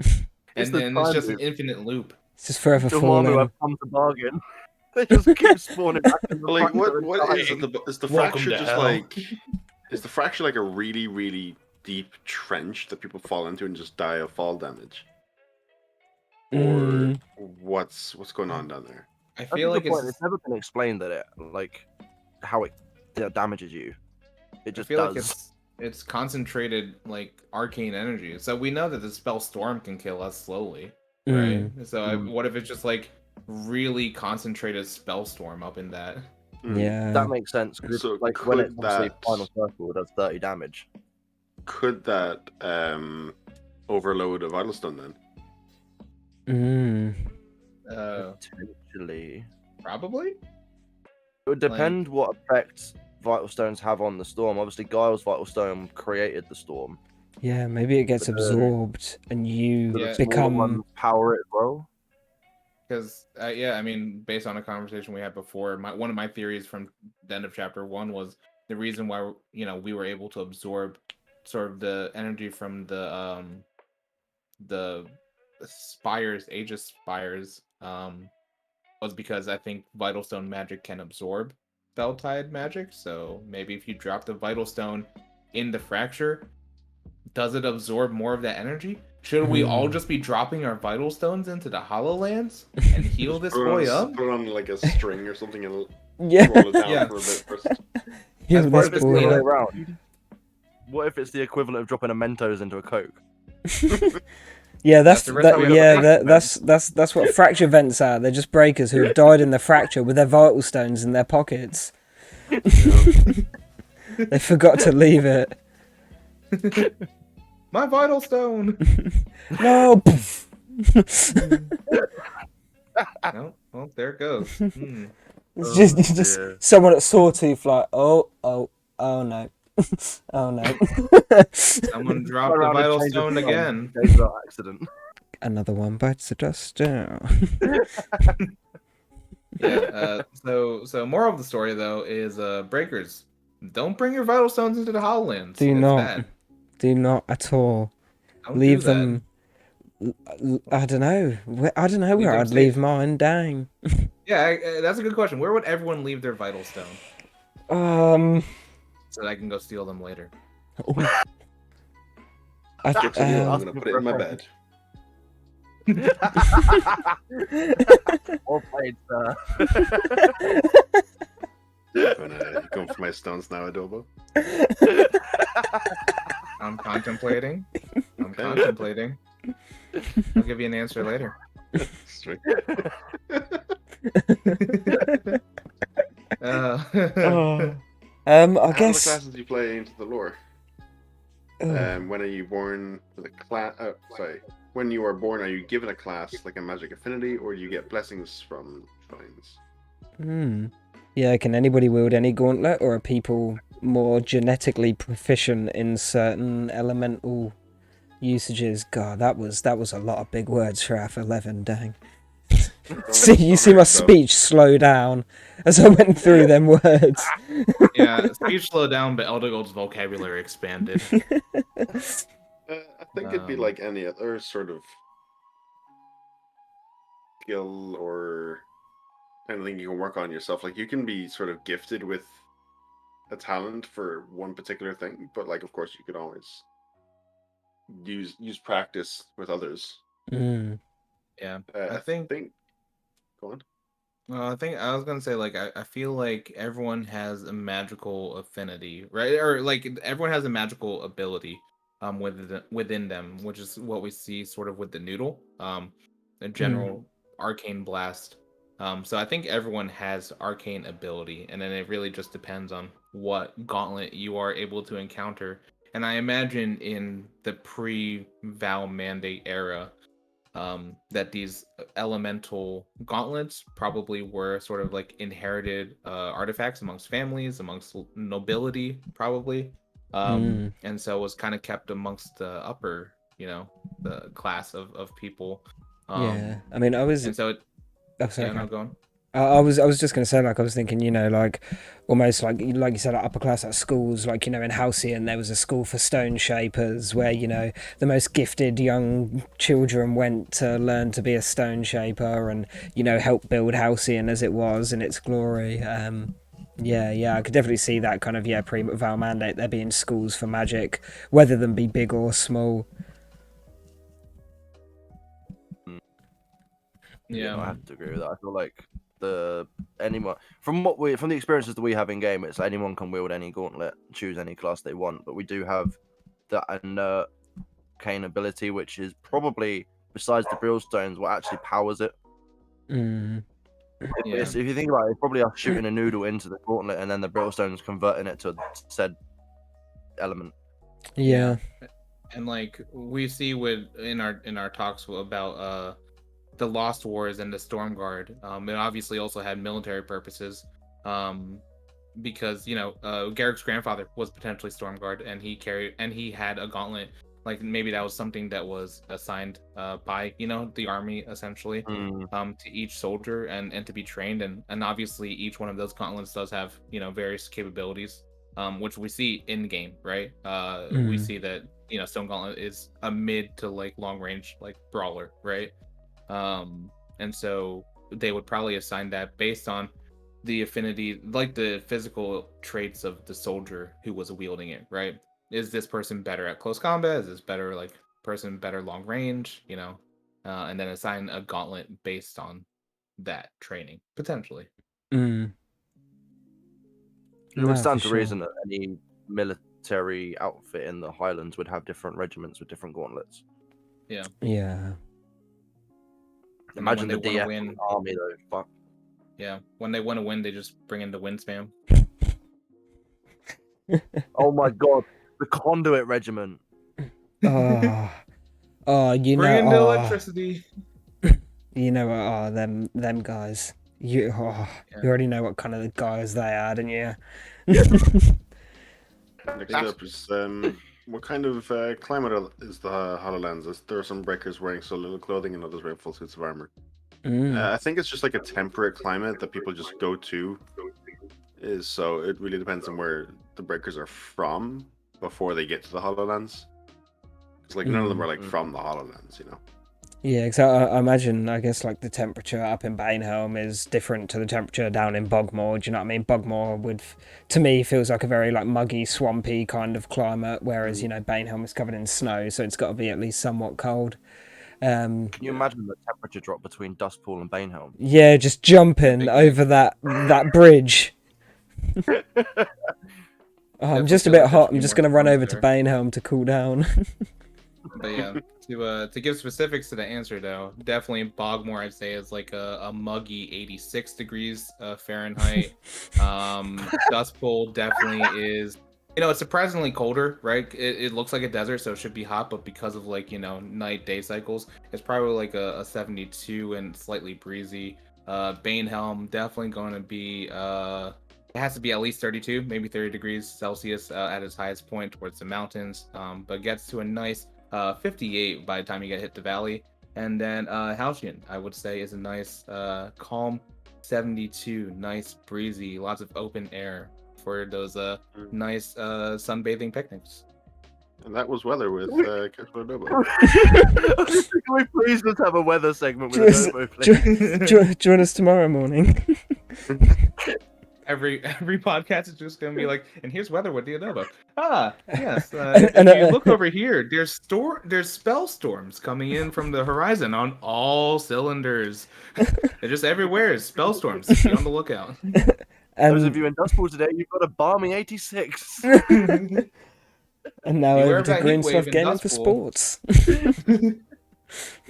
It's And the then it's time just an loop. infinite loop. It's just forever Dormammu falling. have come to bargain. They just keep spawning back in the Like, fracture and what is dying. it? Is the Welcome fracture to just hell. like? Is the fracture like a really, really deep trench that people fall into and just die of fall damage? Or what's going on down there? I That's a feel good like point. it's. It's never been explained that it like how it damages you. It I just feel does. like it's concentrated like arcane energy. So we know that the spell Storm can kill us slowly, right? So what if it's just like really concentrated spell Storm up in that? Yeah. That makes sense. 'Cause So it's, like when could it's obviously that- final circle, it does 30 damage. Could that overload a vital stone then? Potentially. Probably. It would depend what effect vital stones have on the storm. Obviously, Guile's vital stone created the storm. Yeah, maybe it gets But, absorbed and you So the Yeah. smaller become. ones power it as well. Because yeah, I mean, based on a conversation we had before, one of my theories from the end of chapter 1 was the reason why we were able to absorb sort of the energy from the spires, Aegis spires, was because I think Vital Stone magic can absorb Spelltide magic. So maybe if you drop the Vital Stone in the fracture, does it absorb more of that energy? Should we all just be dropping our Vital Stones into the Hololands and heal this boy up? Put it on like a string or something and Yeah. roll it down Yeah. for a bit first. Heal As part this of this boy cleanup. up. Around. What if it's the equivalent of dropping a Mentos into a Coke? Yeah, that's the rest of it. that's what fracture vents are. They're just breakers who have died in the fracture with their vital stones in their pockets. They forgot to leave it. My Vital Stone! No. No, well, there it goes. It's just dear. someone at Sawtooth like, oh no. Oh no. Someone dropped the Around and Vital change Stone its again. name. Days without accident. Another one bites the dust down. Yeah. So moral of the story though is Breakers, don't bring your Vital Stones into the Hololands. Do It's not. bad. Do not at all. Don't Leave do that. them. I don't know. I don't know Leave where them I'd leave safe. mine. Dang. Yeah, that's a good question. Where would everyone leave their Vital Stone so that I can go steal them later? Skip to you, I'm um, gonna put it in my bed. Well played, sir. Gonna go for my stones now, Adobo. I'm contemplating. Okay. Contemplating. I'll give you an answer later. Straight. I How many guess. classes do you play into the lore? When are you born with a class? Sorry. When you are born, are you given a class like a magic affinity, or do you get blessings from shrines? Yeah, can anybody wield any gauntlet, or are people more genetically proficient in certain elemental usages? God, that was a lot of big words for FF11, dang. You see my speech slow down as I went through them words. Yeah, speech slowed down, but Eldegold's vocabulary expanded. I think it'd be like any other sort of skill or kind of thing you can work on yourself. Like you can be sort of gifted with a talent for one particular thing, but like of course you could always use practice with others. Mm. Yeah, I I think. Go on. I think I was gonna say like I feel like everyone has a magical affinity, right? Or like everyone has a magical ability within them, which is what we see sort of with the noodle, a general arcane blast. So I think everyone has arcane ability, and then it really just depends on what gauntlet you are able to encounter. And I imagine in the pre-Vow Mandate era, that these elemental gauntlets probably were sort of like inherited artifacts amongst families, amongst nobility, probably. And so was kind of kept amongst the upper, the class of people. Yeah, I mean, I was. And so, Oh, sorry, yeah, no, go on. I was just gonna say, like, I was thinking, like almost like you said, like upper class at schools, like in Halcyon there was a school for stone shapers where the most gifted young children went to learn to be a stone shaper and help build Halcyon as it was in its glory. Yeah, I could definitely see that kind of pre-Val Mandate there being schools for magic, whether them be big or small. Yeah, I have to agree with that. I feel like from the experiences that we have in game, it's anyone can wield any gauntlet, choose any class they want. But we do have that inert arcane ability, which is probably besides the Brillstones what actually powers it. Yeah. If you think about it, it's probably us shooting a noodle into the gauntlet and then the Brillstones converting it to said element. Yeah. And like we see in our talks about the Lost Wars and the Stormguard, it obviously also had military purposes, because Garrick's grandfather was potentially Stormguard, and he had a gauntlet. Like maybe that was something that was assigned by the army essentially, to each soldier and to be trained, and obviously each one of those gauntlets does have various capabilities, which we see in game, right? We see that Stone Gauntlet is a mid to like long range like brawler, right? And so they would probably assign that based on the affinity, like the physical traits of the soldier who was wielding it, right? Is this person better at close combat? Is this better long range? And then assign a gauntlet based on that training potentially. It would stand to sure. reason that any military outfit in the Highlands would have different regiments with different gauntlets. Yeah. Yeah. Imagine the DF win, army though. Fuck. Yeah, when they want to win, they just bring in the wind spam. Oh my god, the Conduit Regiment. Oh, bring in the electricity. Them guys. You already know what kind of the guys they are, didn't you? Next up is what kind of climate is the HoloLens? There are some breakers wearing so little clothing and others wearing full suits of armor. I think it's just like a temperate climate that people just go to. So it really depends on where the breakers are from before they get to the HoloLens. Because like none of them are like from the HoloLens, Yeah, because I imagine, I guess, like the temperature up in Banehelm is different to the temperature down in Bogmore. Do you know what I mean? Bogmore to me, feels like a very like muggy, swampy kind of climate, whereas Banehelm is covered in snow, so it's got to be at least somewhat cold. Can you imagine the temperature drop between Dustpool and Banehelm? Yeah, just jumping over that bridge. I'm just a bit hot. I'm just going to run over to Banehelm to cool down. But yeah, to give specifics to the answer though, definitely Bogmore I'd say is like a muggy 86 degrees Fahrenheit. Dustpool definitely is. It's surprisingly colder, right? It looks like a desert, so it should be hot, but because of like night-day cycles, it's probably like a 72 and slightly breezy. Banehelm definitely going to be it has to be at least 32, maybe 30 degrees Celsius at its highest point towards the mountains, but gets to a nice 58 by the time you get hit the valley. And then Halcyon, I would say, is a nice calm 72, nice breezy, lots of open air for those nice sunbathing picnics. And that was weather with Casper Adobo. Can we please just have a weather segment with Adobo, please? Join us tomorrow morning. every podcast is just gonna be like, and here's weather. What do you know about? Ah, yes. And, If you look over here, there's spell storms coming in from the horizon on all cylinders. They're just everywhere. Spell storms. Be on the lookout. Those of and you in Dust Bowl today, you've got a balmy 86. and now Beware over of to that heat Green wave Stuff in Gaming Dust for Bowl. sports.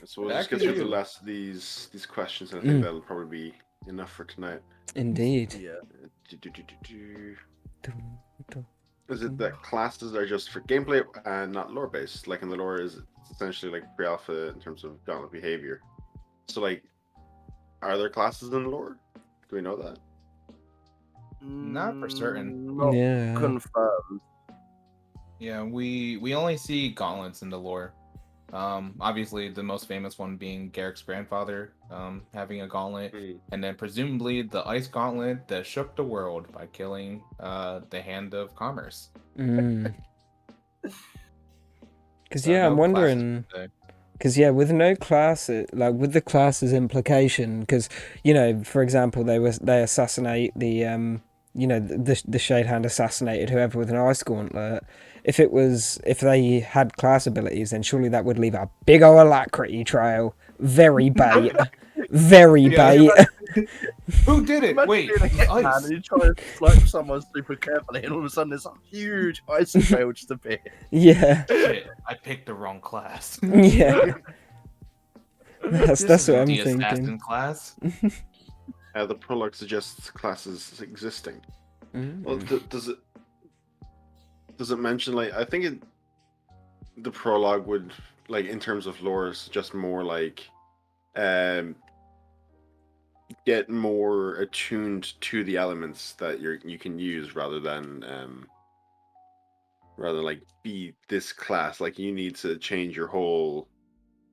So we'll Back just get to through the you. last of these questions, and I think that'll probably be enough for tonight. Indeed. Yeah. Is it that classes are just for gameplay and not lore based? Like in the lore, is essentially like pre-alpha in terms of gauntlet behavior. So like, are there classes in the lore? Do we know that? Not for certain. Not Yeah. confirmed. Yeah, we only see gauntlets in the lore. Obviously the most famous one being Garrick's grandfather, having a gauntlet, and then presumably the ice gauntlet that shook the world by killing the Hand of Commerce. Because So yeah, I'm no classes wondering. per se. Because yeah, with no class, like with the classes implication, because for example, they assassinate the the Shade Hand assassinated whoever with an ice gauntlet. If they had class abilities, then surely that would leave a big ol' alacrity trail. Very bait, very Yeah. bait. Who did it? Imagine Wait, being a the hitman ice. and you try to snipe someone super carefully, and all of a sudden there's a huge ice trail just appear. Yeah, Shit, I picked the wrong class. yeah. That's This what isn't I'm the thinking. assassin class. The prologue suggests classes existing. Well, does it mention like I think the prologue would like in terms of lore suggest more like get more attuned to the elements that you can use rather than like be this class. Like you need to change your whole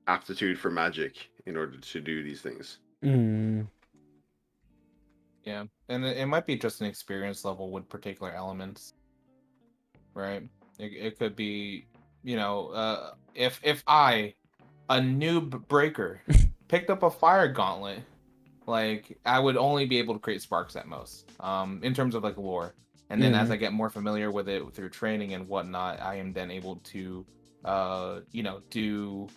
aptitude for magic in order to do these things. Yeah, and it might be just an experience level with particular elements, right? It could be, if I, a noob breaker, picked up a fire gauntlet, like I would only be able to create sparks at most, in terms of like lore. And then as I get more familiar with it through training and whatnot, I am then able to, do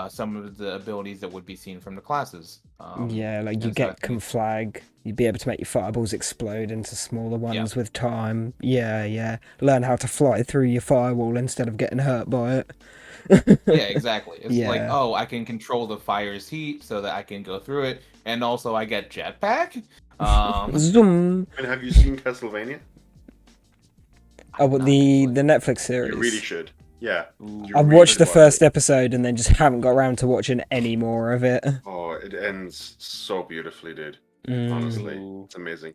some of the abilities that would be seen from the classes. Yeah, like you and so I get think- conflag, you'd be able to make your fireballs explode into smaller ones Yeah. with time. Yeah. Learn how to fly through your firewall instead of getting hurt by it. Yeah, exactly. It's like, Yeah. oh, I can control the fire's heat so that I can go through it, and also I get jetpack. Zoom. And have you seen Castlevania? Oh, but Not the actually. Netflix series. You really should. Yeah. Ooh. You I really watched should the watch first it. episode and then just haven't got around to watching any more of it. Oh, it ends so beautifully, dude. Mm. Honestly, Ooh. it's amazing.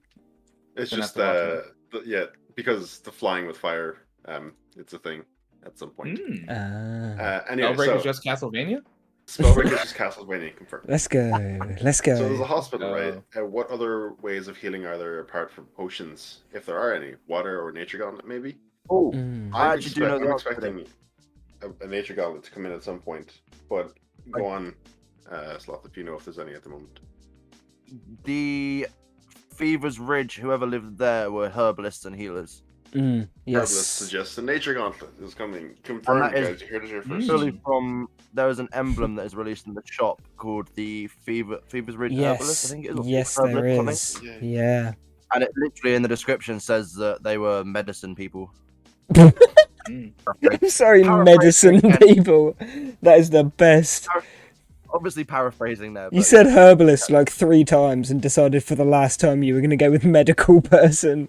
It's Gonna just have to yeah, because the flying with fire, it's a thing at some point. Anyway, Lorebreakers so just Castlevania? Spellbreakers is Castlevania confirmed. Let's go. So there's a hospital, Oh. right? What other ways of healing are there apart from potions, if there are any? Water or nature gauntlet, maybe? Oh, Mm. I actually do know the I'm answer to that. expecting a nature gauntlet to come in at some point, but go on, Sloth, if you know if there's any at the moment. The Fever's Ridge, whoever lived there were herbalists and healers. Herbalist Yes. suggests a nature gauntlet is coming. Confirmed, that is guys. You heard it here first. Purely from there is an emblem that is released in the shop called the Fever's Ridge Herbalist, I Yes. think it is. or Yes, Herbalist there or something. is. Yeah. Yeah. And it literally in the description says that they were medicine people. I'm sorry, Paraphrasing medicine again. people. That is the best. Obviously paraphrasing there. You but said herbalist like 3 times and decided for the last time you were going to go with medical person.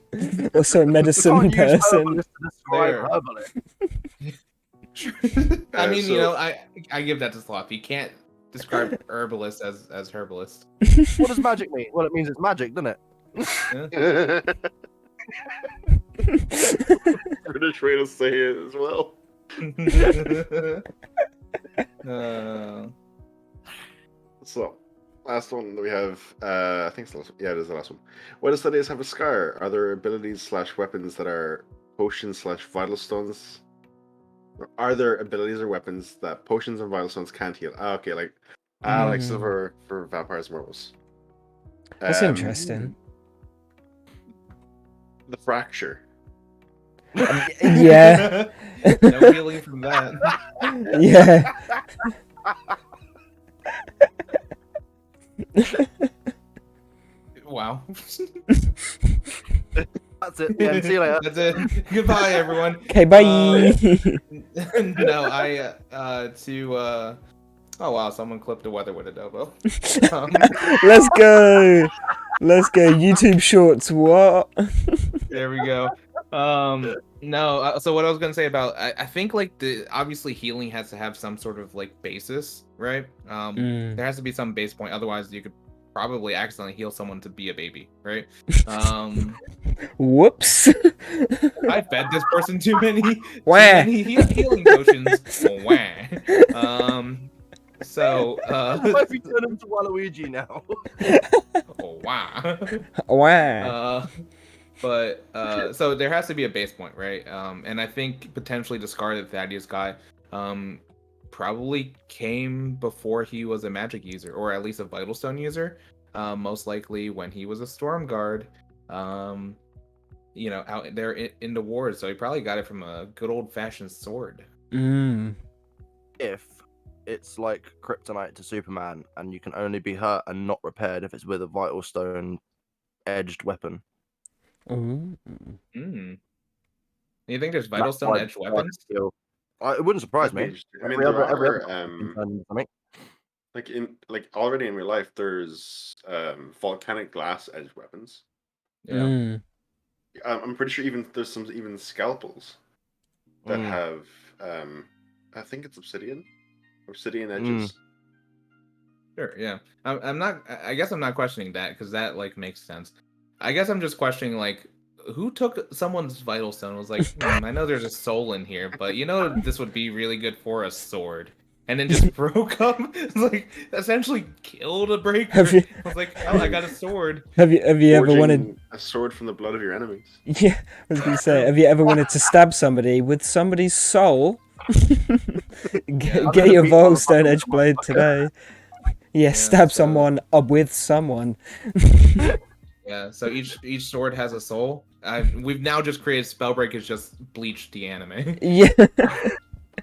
Or sorry, you medicine can't use person. herbalist to describe There. herbalist. I mean, so- I give that to Sloth. You can't describe herbalist as herbalist. What does magic mean? Well, it means it's magic, doesn't it? British way to say it as well. So, last one that we have, I think it's the last one. Yeah, it is the last one. What does Thaddeus have a scar? Are there abilities / weapons that are potions / vital stones? Or are there abilities or weapons that potions and vital stones can't heal? Okay, like silver for vampires and werewolves. That's interesting. The fracture. Yeah, No healing from that. yeah. Wow. That's it. Yeah, see you later. That's it. Goodbye, everyone. Okay, bye. No, oh wow, someone clipped the weather with Adobo. Let's go. Let's go. YouTube Shorts. What? There we go. No, so what I was gonna say about I think like obviously healing has to have some sort of like basis, right? There has to be some base point, otherwise you could probably accidentally heal someone to be a baby, right? Whoops. I fed this person too many Wah. healing potions. Wah. So Might be turning into Waluigi now. oh wow. Wow. But so there has to be a base point, right? And I think potentially the scar that Thaddeus got probably came before he was a magic user, or at least a vital stone user. Most likely when he was a storm guard, out there in the wars. So he probably got it from a good old fashioned sword. If it's like kryptonite to Superman, and you can only be hurt and not repaired if it's with a vital stone edged weapon. Ooh. You think there's vital That's stone why- edged weapons? It wouldn't surprise That'd be me. interesting. I mean, Every there other are something. like already in real life, there's volcanic glass edged weapons. Yeah. I'm pretty sure there's some scalpels that Mm. have I think it's obsidian edges. Sure, yeah. I'm not. I guess I'm not questioning that because that like makes sense. I guess I'm just questioning like who took someone's vital stone and was like, I know there's a soul in here, but this would be really good for a sword, and then just broke up. It's like essentially killed a breaker. Have you- I was like, oh, I got a sword. Have you ever Forging wanted? a sword from the blood of your enemies? Yeah, I was gonna say. Have you ever wanted to stab somebody with somebody's soul? Get your beat Volstone motherfucker edge with blade motherfucker. today. Yeah, stab someone with someone. Yeah, so each sword has a soul. We've now just created Spellbreakers, just bleached the anime. Yeah.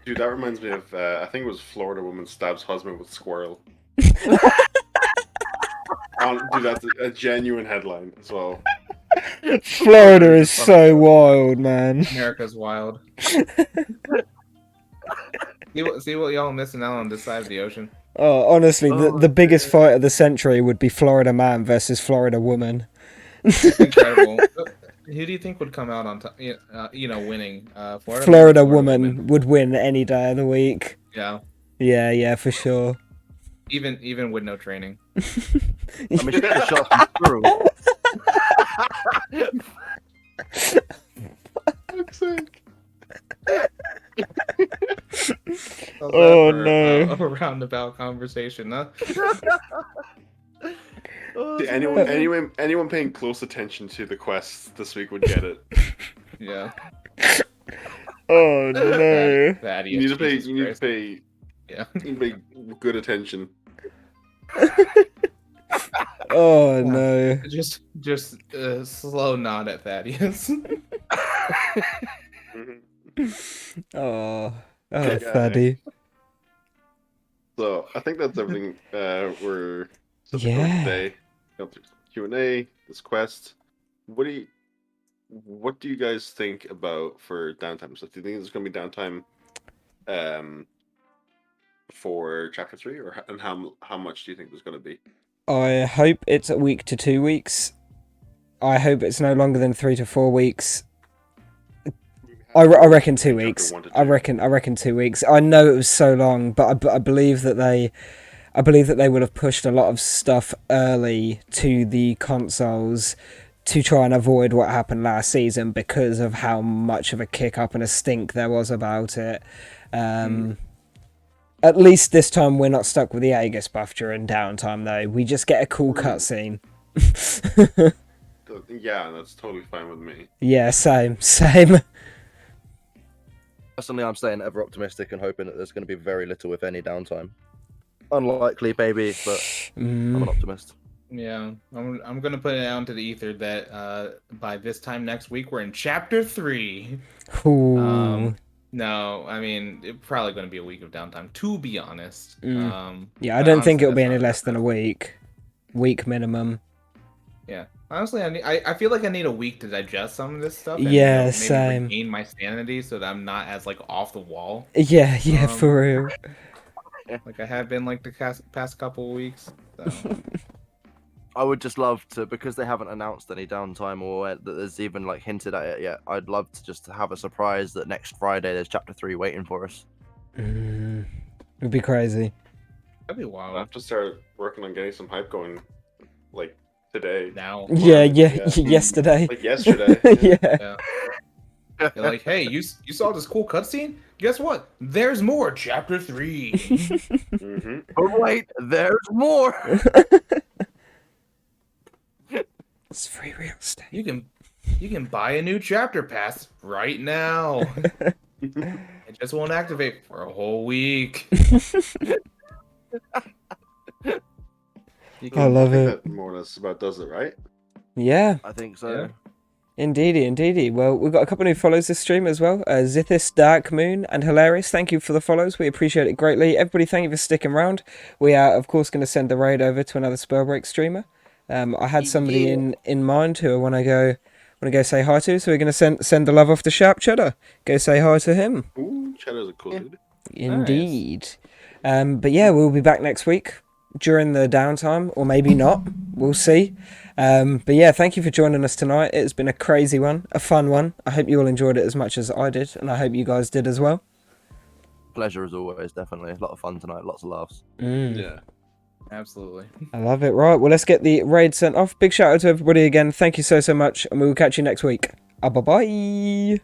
Dude, that reminds me of I think it was Florida woman stabs husband with squirrel. Dude, that's a genuine headline as well. Florida is so wild, man. America's wild. See what y'all missing out on this side of the ocean. Oh, honestly, the biggest fight of the century would be Florida man versus Florida woman. Incredible. Who do you think would come out on top? Winning. Florida woman would win any day of the week. Yeah. Yeah, for sure. Even with no training. I mean, she gets shot from squirrel. Fuck's sake. Oh, no. A roundabout conversation, huh? See, anyone paying close attention to the quests this week would get it. Yeah. Oh no. Thaddeus, You need to pay. Jesus You need to Christ. pay. Yeah. You need to pay good attention. Oh no. Just slow nod at Thaddeus. Oh, Okay, Thaddy. So I think that's everything. We're set for Yeah. today. Q&A. This quest. What do you guys think about for downtime stuff? Do you think there's going to be downtime, for chapter 3, and how much do you think there's going to be? I hope it's a week to 2 weeks. I hope it's no longer than 3 to 4 weeks. I reckon 2 weeks. Chapter 1 to 2. I reckon 2 weeks. I know it was so long, but I believe that they would have pushed a lot of stuff early to the consoles to try and avoid what happened last season because of how much of a kick up and a stink there was about it. At least this time we're not stuck with the Aegis buff during downtime, though. We just get a cool cutscene. Yeah, that's totally fine with me. Yeah, same. Personally, I'm staying ever optimistic and hoping that there's going to be very little, if any, downtime. Unlikely, baby, but I'm an optimist. Yeah, I'm gonna put it out into the ether that by this time next week we're in chapter 3. Ooh. No, I mean it's probably gonna be a week of downtime. To be honest, Yeah, I but don't think honestly, it'll be that's any not less than a week. Week minimum. Yeah, honestly, I feel like I need a week to digest some of this stuff and Yeah, maybe same. regain my sanity so that I'm not as like off the wall. Yeah, Um, for real. like I have been like the past couple of weeks. So I would just love to, because they haven't announced any downtime or that there's even like hinted at it yet. I'd love to just have a surprise that next Friday there's chapter 3 waiting for us. It'd be crazy. that'd be I'll wild. have to start working on getting some hype going, like today. Now, Yeah, yeah. yesterday. Like yesterday. Yeah. yeah. You're like, hey, you saw this cool cutscene? Guess what? There's more. Chapter 3. Hmm. But wait, there's more. It's free real estate. You can buy a new chapter pass right now. It just won't activate for a whole week. I love it. That more or less about does it, right? Yeah, I think so. Yeah. indeedy. Well, we've got a couple new follows this stream as well. Zithis, Dark Moon, and Hilarious. Thank you for the follows. We appreciate it greatly. Everybody, thank you for sticking around. We are, of course, going to send the raid over to another Spellbreak streamer. I had somebody in mind who I want to go say hi to, so we're going to send the love off to Sharp Cheddar. Go say hi to him. Ooh, Cheddar's a cool dude. Indeed. But yeah, we'll be back next week during the downtime, or maybe not. We'll see. But yeah, thank you for joining us tonight. It's been a crazy one, a fun one. I hope you all enjoyed it as much as I did, and I hope you guys did as well. Pleasure as always, definitely. A lot of fun tonight, lots of laughs. Yeah. Absolutely. I love it. Right, well, let's get the raid sent off. Big shout out to everybody again. Thank you so much, and we will catch you next week. Bye-bye.